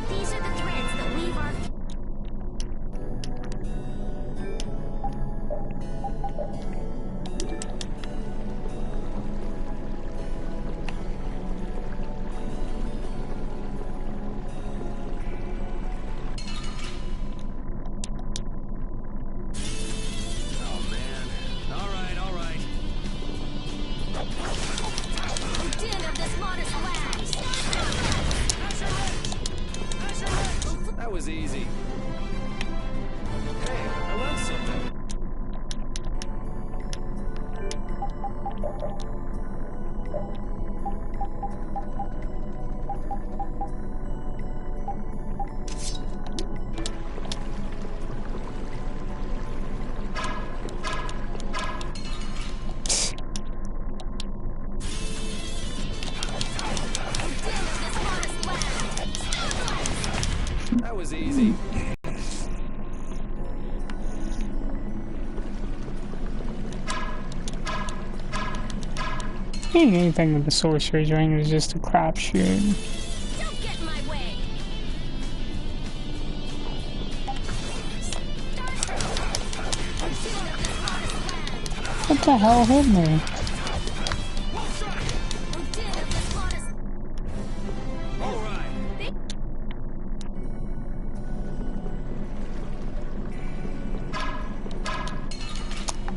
These are the threads that weave our. Oh man. All right, all right. Din of this modest lads. That was easy. Hey, I learned something. That was easy. Getting anything with the sorcerer's ring is just a crapshoot. Don't get in my way. What the hell hit me? All right.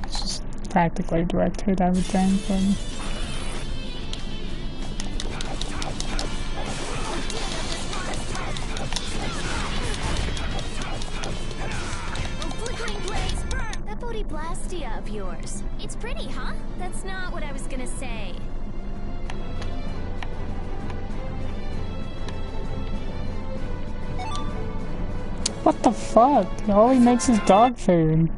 It's just practically direct hit, I would think, but... Flickering blades burn. That Bodhi-Blastia of yours. It's pretty, huh? That's not what I was gonna say. What the fuck? All he makes is dog food.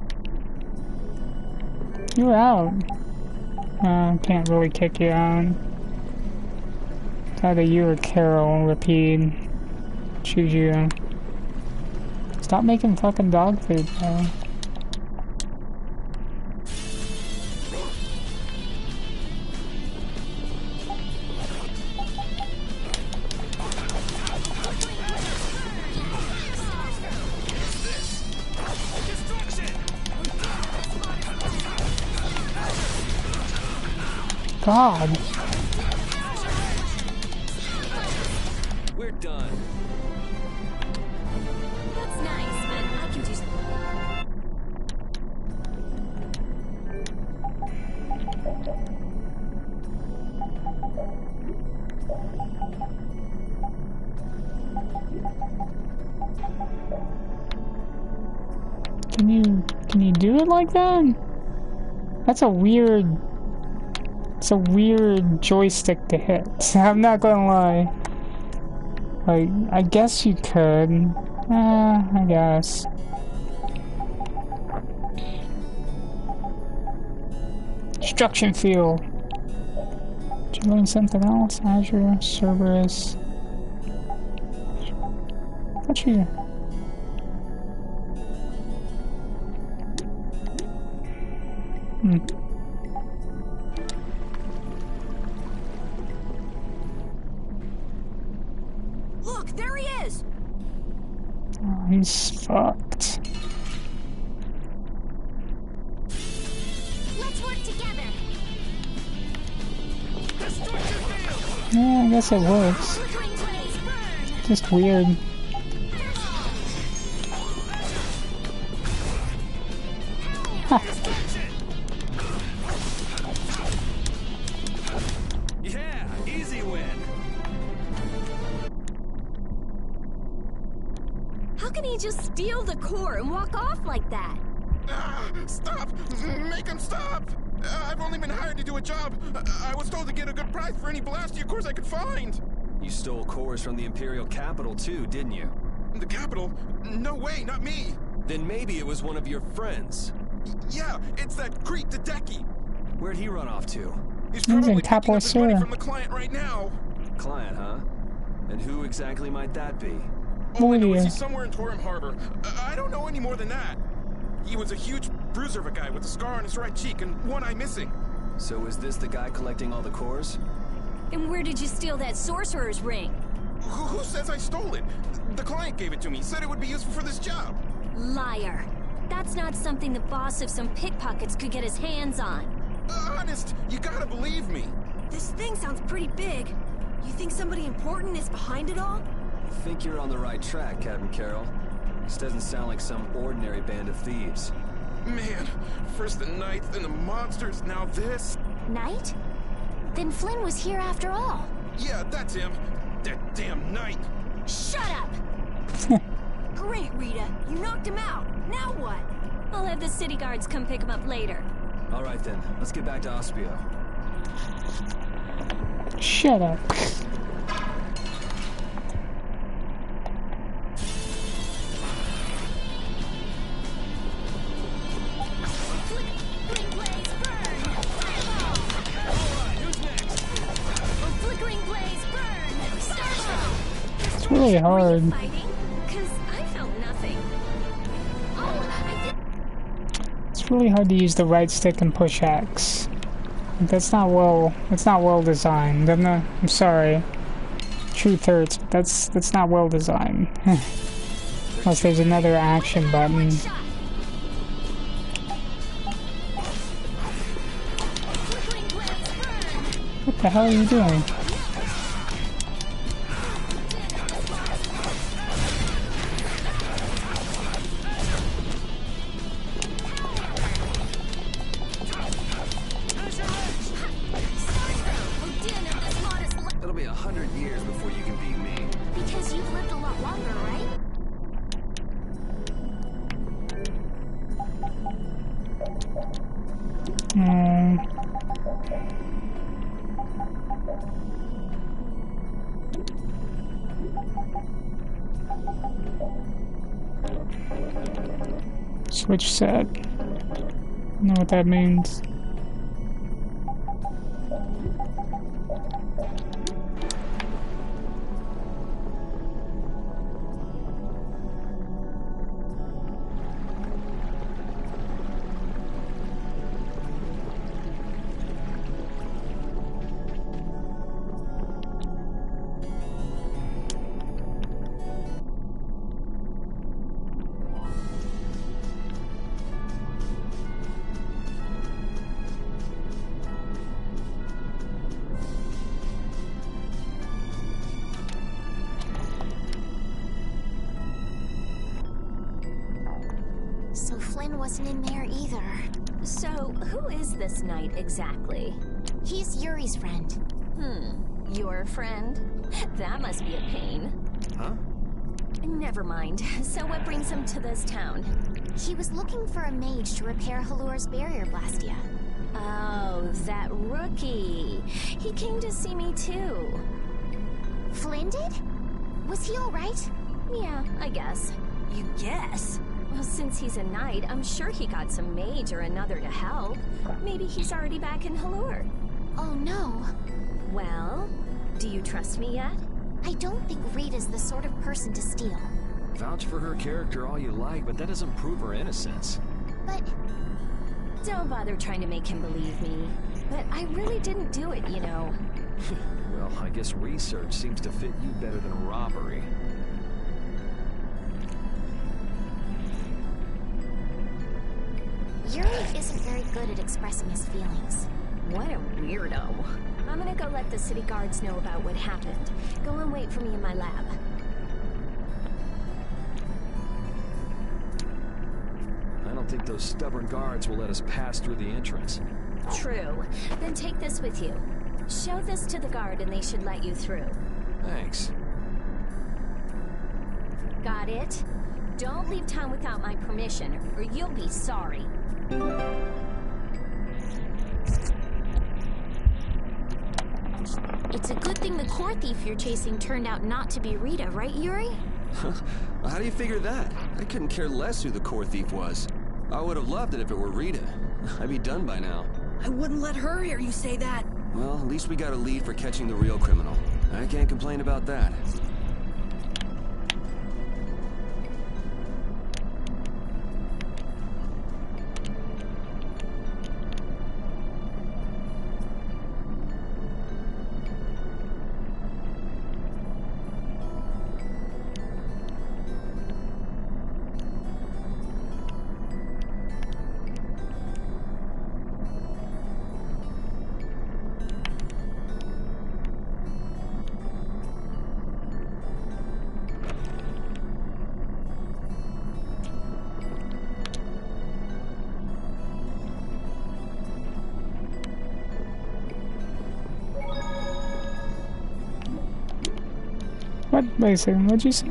You're out. Can't really kick you out. It's either you or Carol, repeat. Choose you. Stop making fucking dog food, bro. God. We're done. That's nice, but I can do Can you do it like that? That's a weird... It's a weird joystick to hit. I'm not gonna lie. Like, I guess you could. I guess. Destruction field. Did you learn something else? Azure, Cerberus. What you? he's fucked. Let's work together. Yeah, I guess it works. Just weird. Ha. Yeah, easy win. How can he just steal the core and walk off like that? Stop! Make him stop! I've only been hired to do a job. I was told to get a good price for any Blastia cores I could find. You stole cores from the Imperial capital too, didn't you? The capital? No way, not me. Then maybe it was one of your friends. Yeah, it's that creep Hideki. Where'd he run off to? He's in probably picking up his money Capoeira. from the client right now. Client, huh? And who exactly might that be? All I know is Mordia. he's somewhere in Torim Harbor. I don't know any more than that. He was a huge bruiser of a guy with a scar on his right cheek and one eye missing. So is this the guy collecting all the cores? And where did you steal that sorcerer's ring? Who says I stole it? The client gave it to me, said it would be useful for this job. Liar. That's not something the boss of some pickpockets could get his hands on. Honest, you gotta believe me. This thing sounds pretty big. You think somebody important is behind it all? I think you're on the right track, Captain Carroll. This doesn't sound like some ordinary band of thieves. Man, first the knights, then the monsters, now this. Knight? Then Flynn was here after all. Yeah, that's him. That damn knight. Shut up! Great, Rita. You knocked him out. Now what? I'll have the city guards come pick him up later. All right then, let's get back to Ospio. Shut up. Flickering blaze burn! Fireball! Alright, who's next? Flickering blaze burn! Starbow! It's really hard. Fighting? 'Cause I felt nothing. Oh, I did. It's really hard to use the right stick and push X. That's not well designed. I'm sorry. Truth hurts, but that's not well designed. Unless there's another action button. Shot. Flickering blaze burn! What the hell are you doing? It'll be 100 years before you can beat me. Because you've lived a lot longer, right? Switch set. Know what that means. So Flynn wasn't in there either. So, who is this knight exactly? He's Yuri's friend. Your friend? That must be a pain. Huh? Never mind. So what brings him to this town? He was looking for a mage to repair Halur's barrier blastia. Oh, that rookie. He came to see me too. Flynn did? Was he alright? Yeah, I guess. You guess? Well, since he's a knight, I'm sure he got some mage or another to help. Maybe he's already back in Halur. Oh no. Well, do you trust me yet? I don't think Rita's the sort of person to steal. Vouch for her character all you like, but that doesn't prove her innocence. But Don't bother trying to make him believe me. But I really didn't do it, you know. Well, I guess research seems to fit you better than robbery. good at expressing his feelings. What a weirdo. I'm gonna go let the city guards know about what happened. Go and wait for me in my lab. I don't think those stubborn guards will let us pass through the entrance. True. Then take this with you. Show this to the guard and they should let you through. Thanks. Got it? Don't leave town without my permission, or you'll be sorry. It's a good thing the core thief you're chasing turned out not to be Rita, right, Yuri? How do you figure that? I couldn't care less who the core thief was. I would have loved it if it were Rita. I'd be done by now. I wouldn't let her hear you say that. Well, at least we got a lead for catching the real criminal. I can't complain about that. What? Wait a second, what'd you say?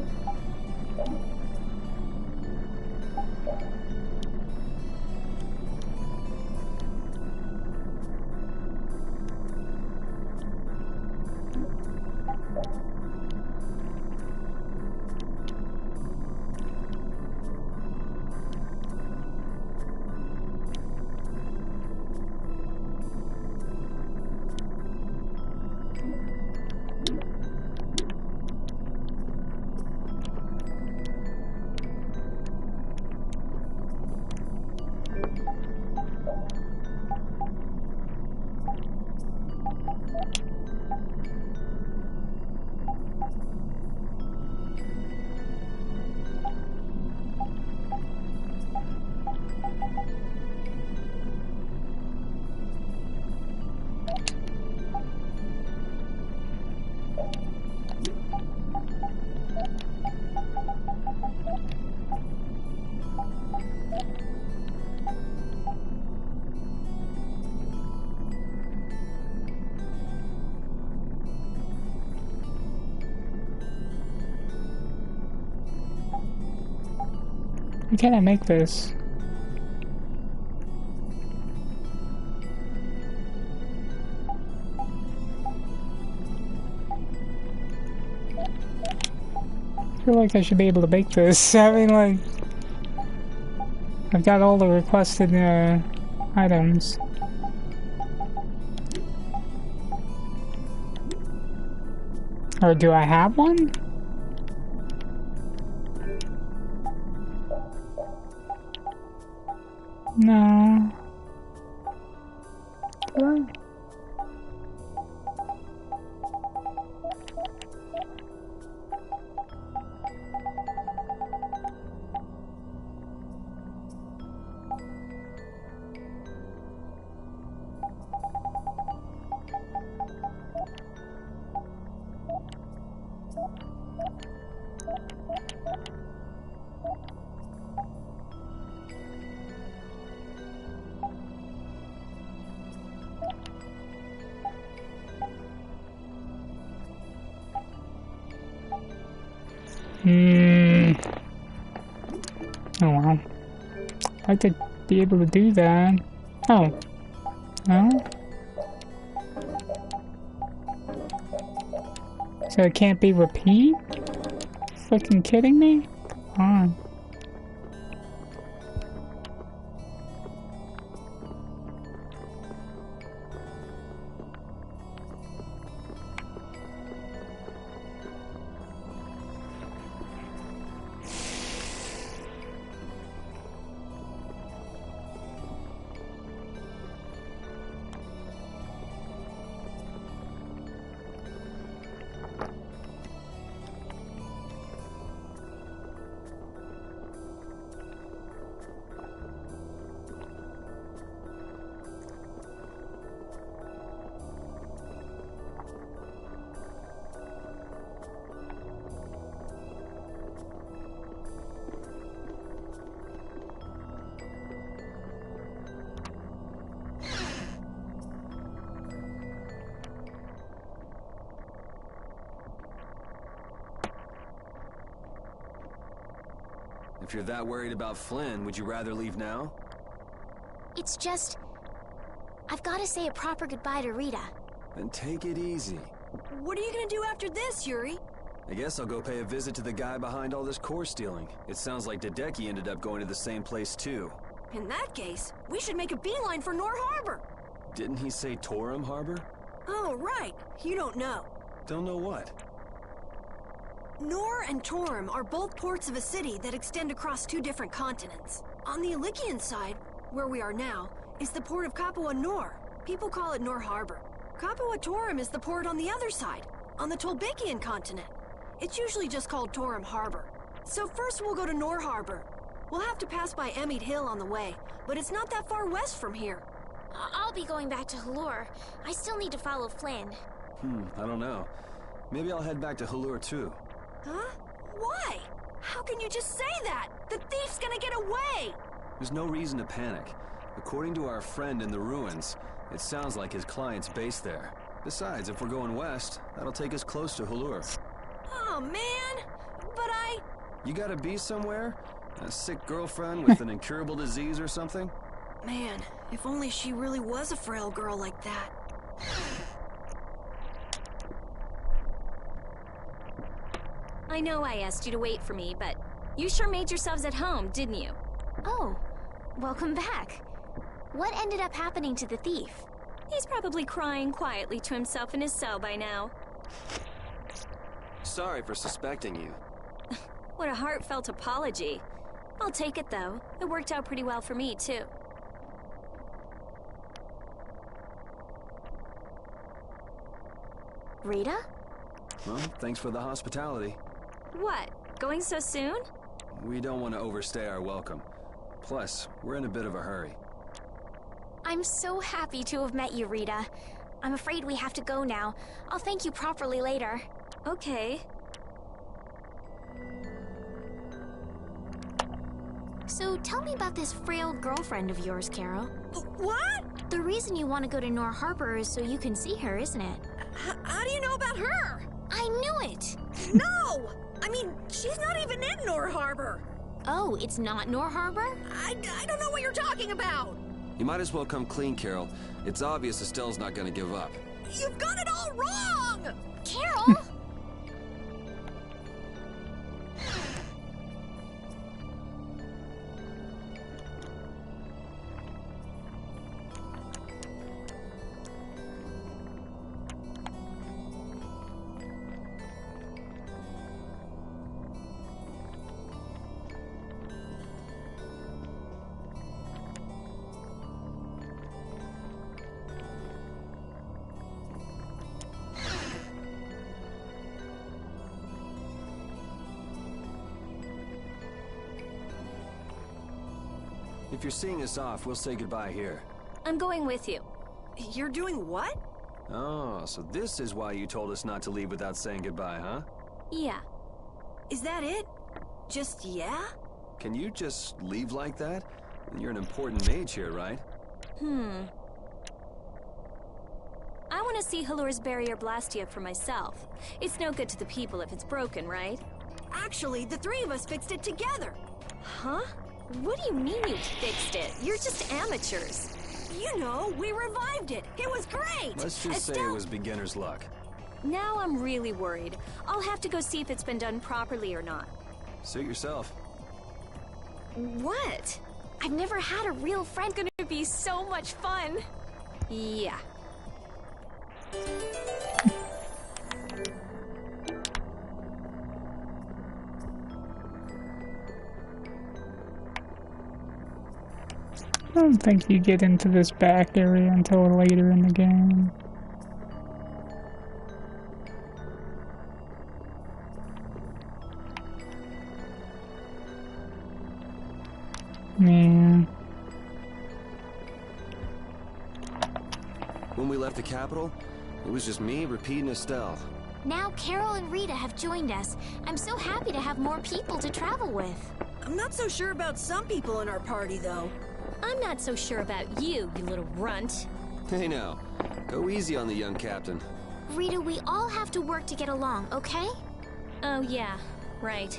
How can I make this? I feel like I should be able to make this. I mean, like, I've got all the requested items. Or do I have one? No. Do I? Oh well. I'd like to be able to do that. Oh. No? So it can't be repeat? Fucking kidding me? Come on. If you're that worried about Flynn, would you rather leave now? It's just... I've got to say a proper goodbye to Rita. Then take it easy. What are you gonna do after this, Yuri? I guess I'll go pay a visit to the guy behind all this core stealing. It sounds like Hideki ended up going to the same place too. In that case, we should make a beeline for Nor Harbor. Didn't he say Torum Harbor? Oh, right. You don't know. Don't know what? Nor and Torum are both ports of a city that extend across 2 different continents. On the Ilikian side, where we are now, is the port of Capua Nor. People call it Nor Harbor. Capua Torum is the port on the other side, on the Tolbekian continent. It's usually just called Torum Harbor. So first we'll go to Nor Harbor. We'll have to pass by Emid Hill on the way, but it's not that far west from here. I'll be going back to Halur. I still need to follow Flynn. I don't know. Maybe I'll head back to Halur too. Huh? Why? How can you just say that? The thief's gonna get away! There's no reason to panic. According to our friend in the ruins, it sounds like his client's based there. Besides, if we're going west, that'll take us close to Halur. Oh, man! But You gotta be somewhere? A sick girlfriend with an incurable disease or something? Man, if only she really was a frail girl like that. I know I asked you to wait for me, but you sure made yourselves at home, didn't you? Oh, welcome back. What ended up happening to the thief? He's probably crying quietly to himself in his cell by now. Sorry for suspecting you. What a heartfelt apology. I'll take it, though. It worked out pretty well for me, too. Rita? Well, thanks for the hospitality. What? Going so soon? We don't want to overstay our welcome. Plus, we're in a bit of a hurry. I'm so happy to have met you, Rita. I'm afraid we have to go now. I'll thank you properly later. Okay. So tell me about this frail girlfriend of yours, Carol. What? The reason you want to go to Nor Harbor is so you can see her, isn't it? How do you know about her? I knew it! No! I mean, she's not even in Nor Harbor. Oh, it's not Nor Harbor? I don't know what you're talking about. You might as well come clean, Carol. It's obvious Estelle's not gonna give up. You've got it all wrong! Carol! If you're seeing us off, we'll say goodbye here. I'm going with you. You're doing what? Oh, so this is why you told us not to leave without saying goodbye, huh? Yeah. Is that it? Just yeah? Can you just leave like that? You're an important mage here, right? I want to see Halur's barrier Blastia for myself. It's no good to the people if it's broken, right? Actually, the 3 of us fixed it together. Huh? What do you mean you fixed it? You're just amateurs. You know, we revived it. It was great. Let's just say it was beginner's luck. Now I'm really worried. I'll have to go see if it's been done properly or not. Suit yourself. What? I've never had a real friend. It's gonna be so much fun. Yeah. I don't think you get into this back area until later in the game. Yeah. When we left the capital, it was just me, Repeat, and Estelle. Now Carol and Rita have joined us. I'm so happy to have more people to travel with. I'm not so sure about some people in our party, though. I'm not so sure about you, you little runt. Hey now, go easy on the young captain. Rita, we all have to work to get along, okay? Oh yeah, right.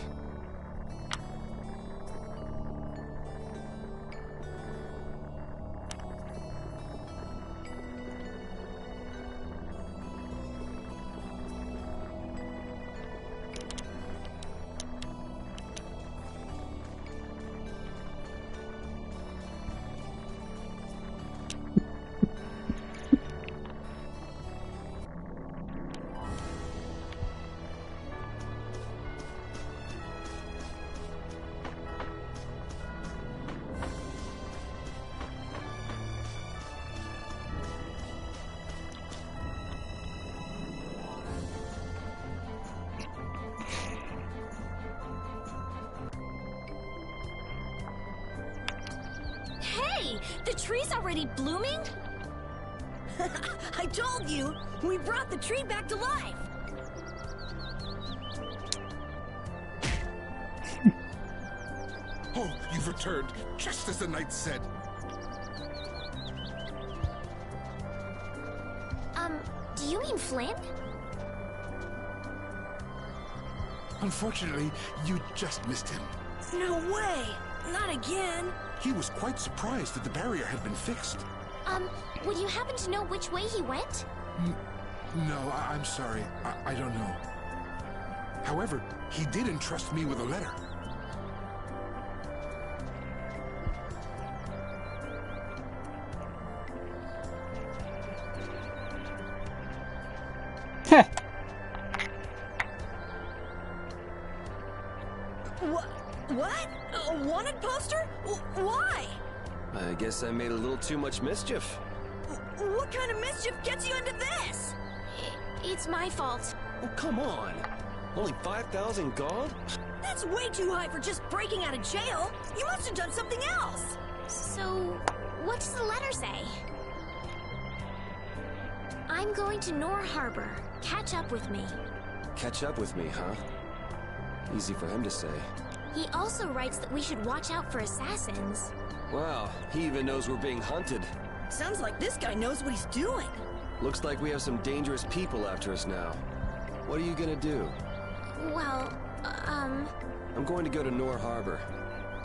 The tree's already blooming? I told you! We brought the tree back to life! Oh, you've returned, just as the knight said. Do you mean Flynn? Unfortunately, you just missed him. No way! Not again! He was quite surprised that the barrier had been fixed. Would you happen to know which way he went? No, I'm sorry. I don't know. However, he did entrust me with a letter. What? A wanted poster? Why? I guess I made a little too much mischief. What kind of mischief gets you into this? It's my fault. Oh, come on. Only 5,000 gold? That's way too high for just breaking out of jail. You must have done something else. So, what does the letter say? I'm going to Nor Harbor. Catch up with me. Catch up with me, huh? Easy for him to say. He also writes that we should watch out for assassins. Wow, he even knows we're being hunted. Sounds like this guy knows what he's doing. Looks like we have some dangerous people after us now. What are you gonna do? Well, I'm going to go to Nor Harbor.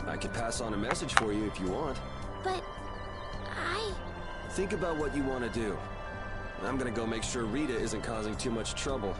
I could pass on a message for you if you want. But Think about what you want to do. I'm gonna go make sure Rita isn't causing too much trouble.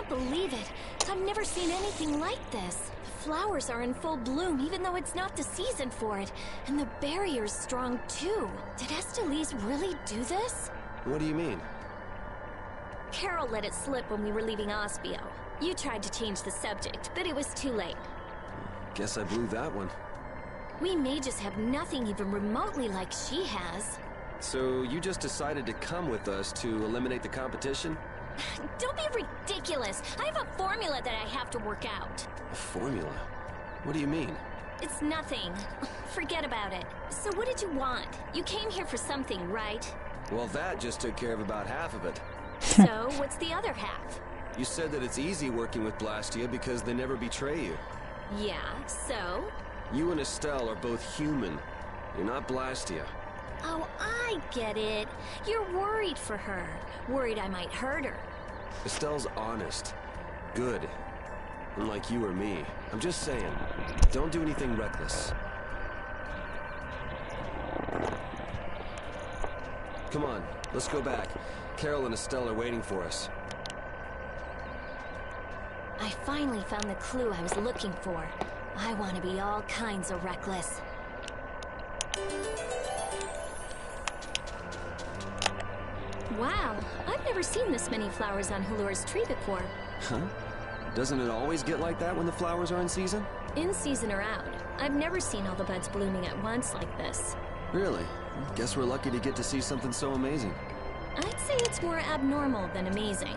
Believe it. I've never seen anything like this. The flowers are in full bloom even though it's not the season for it. And the barrier's strong too. Did Estellise really do this? What do you mean? Carol let it slip when we were leaving Ospio. You tried to change the subject, but it was too late. Guess I blew that one. We mages have nothing even remotely like she has. So you just decided to come with us to eliminate the competition? Don't be ridiculous. I have a formula that I have to work out. A formula? What do you mean? It's nothing. Forget about it. So what did you want? You came here for something, right? Well, that just took care of about half of it. So what's the other half? You said that it's easy working with Blastia because they never betray you. Yeah, so? You and Estelle are both human. You're not Blastia. Oh, I get it. You're worried for her. Worried I might hurt her. Estelle's honest. Good. Unlike you or me. I'm just saying, don't do anything reckless. Come on, let's go back. Carol and Estelle are waiting for us. I finally found the clue I was looking for. I want to be all kinds of reckless. Wow, I've never seen this many flowers on Hulur's tree before. Huh? Doesn't it always get like that when the flowers are in season? In season or out, I've never seen all the buds blooming at once like this. Really? Guess we're lucky to get to see something so amazing. I'd say it's more abnormal than amazing.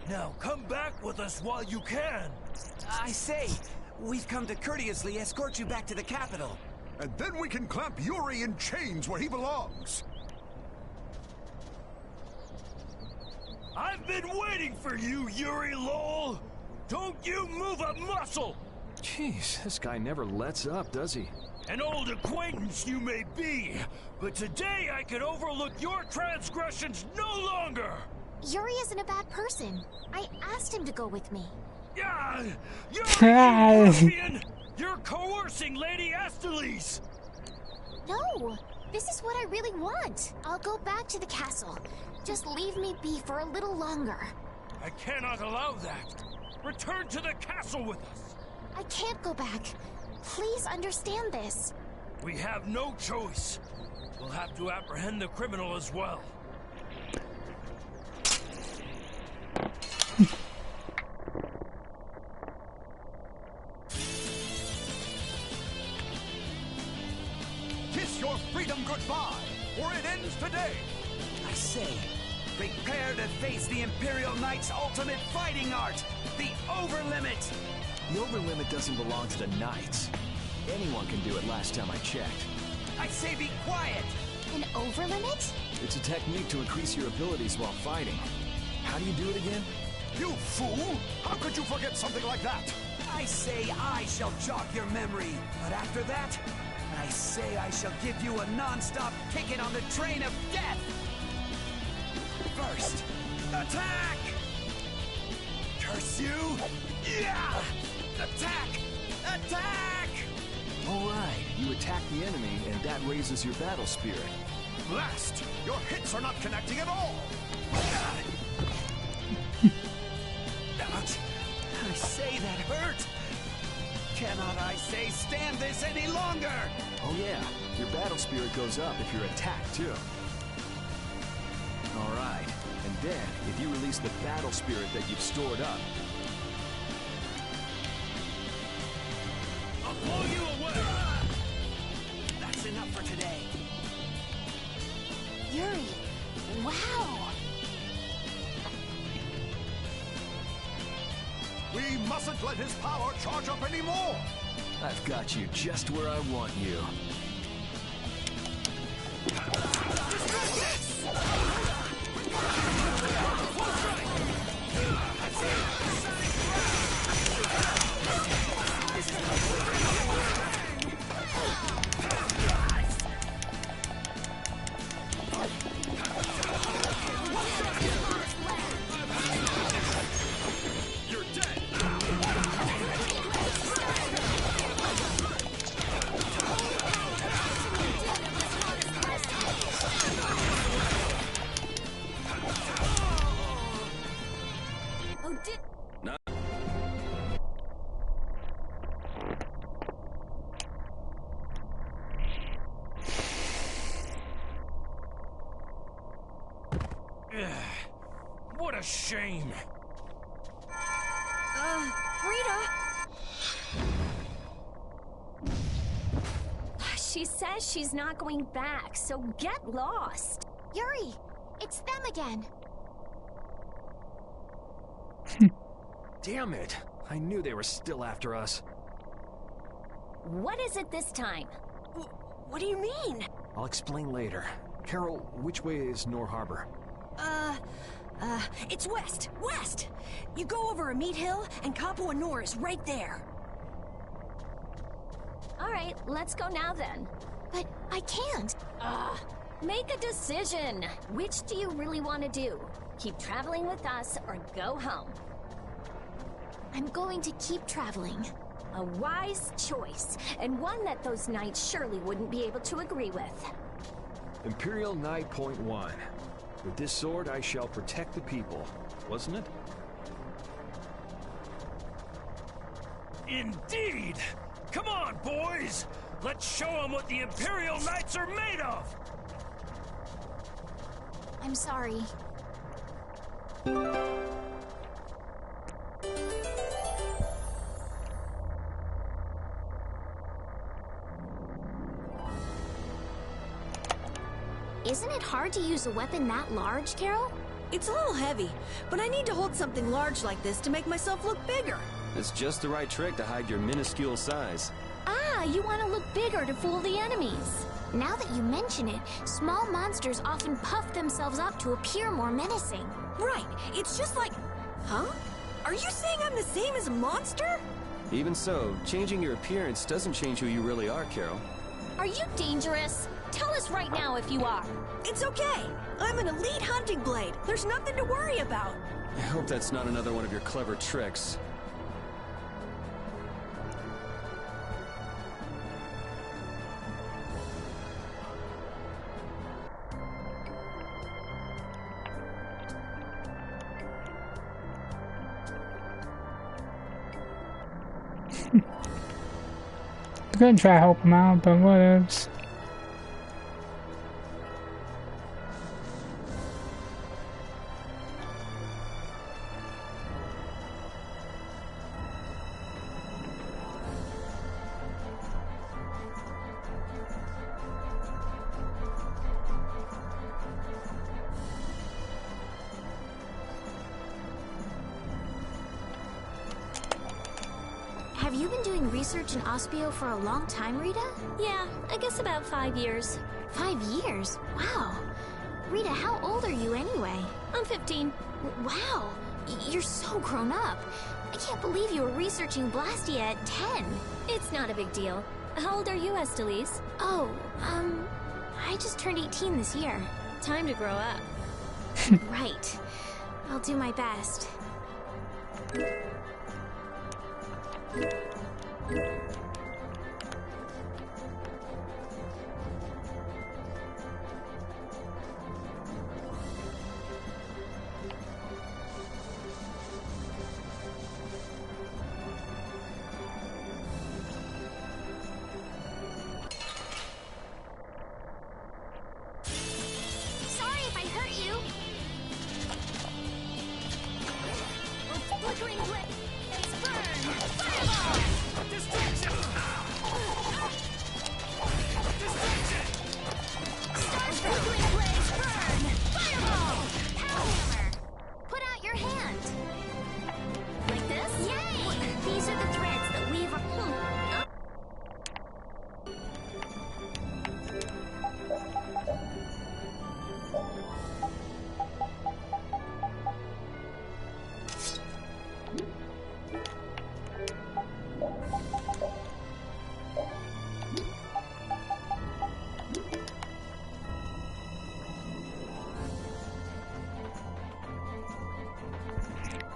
Now, come back with us while you can. I say, we've come to courteously escort you back to the capital. And then we can clamp Yuri in chains where he belongs. I've been waiting for you, Yuri Lowell. Don't you move a muscle. Jeez, this guy never lets up, does he? An old acquaintance you may be, but today I can overlook your transgressions no longer. Yuri isn't a bad person. I asked him to go with me. Yeah, you're a ruffian! You're coercing Lady Estellise! No, this is what I really want. I'll go back to the castle. Just leave me be for a little longer. I cannot allow that. Return to the castle with us. I can't go back. Please understand this. We have no choice. We'll have to apprehend the criminal as well. Kiss your freedom goodbye, or it ends today. I say, prepare to face the Imperial Knight's ultimate fighting art, the Overlimit! The Overlimit doesn't belong to the Knights. Anyone can do it last time I checked. I say be quiet! An overlimit? It's a technique to increase your abilities while fighting. How do you do it again? You fool! How could you forget something like that? I say I shall jog your memory, but after that, I say I shall give you a non-stop ticket on the train of death! First, attack! Curse you! Yeah! Attack! Attack! Alright, you attack the enemy, and that raises your battle spirit. Blast! Your hits are not connecting at all! Ouch! I say that hurt! Cannot, I say, stand this any longer! Oh yeah, your battle spirit goes up if you're attacked too. Alright, and then, if you release the battle spirit that you've stored up, I'll blow you away! That's enough for today. Yuri, wow! We mustn't let his power charge up anymore! I've got you just where I want you. What a shame. Rita! She says she's not going back, so get lost. Yuri, it's them again. Damn it! I knew they were still after us. What is it this time? What do you mean? I'll explain later. Carol, which way is Nor Harbor? It's west! West! You go over a meat hill, and Capua Nor is right there. All right, let's go now then. But I can't. Make a decision. Which do you really want to do? Keep traveling with us or go home? I'm going to keep traveling. A wise choice, and one that those knights surely wouldn't be able to agree with. Imperial Knight Point 1. With this sword I shall protect the people, wasn't it? Indeed! Come on, boys! Let's show them what the Imperial Knights are made of! I'm sorry. Isn't it hard to use a weapon that large, Carol? It's a little heavy, but I need to hold something large like this to make myself look bigger. It's just the right trick to hide your minuscule size. Ah, you want to look bigger to fool the enemies. Now that you mention it, small monsters often puff themselves up to appear more menacing. Right, it's just like... Huh? Are you saying I'm the same as a monster? Even so, changing your appearance doesn't change who you really are, Carol. Are you dangerous? Tell us right now if you are. It's okay. I'm an elite hunting blade. There's nothing to worry about. I hope that's not another one of your clever tricks. I'm gonna try to help him out, but what else? Have you been doing research in Ospio for a long time, Rita? Yeah, I guess about 5 years. 5 years? Wow. Rita, how old are you anyway? I'm 15. Wow. You're so grown up. I can't believe you were researching Blastia at 10. It's not a big deal. How old are you, Estelise? Oh, I just turned 18 this year. Time to grow up. Right. I'll do my best.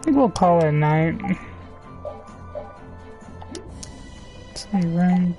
think we'll call it a night. Let's see, room.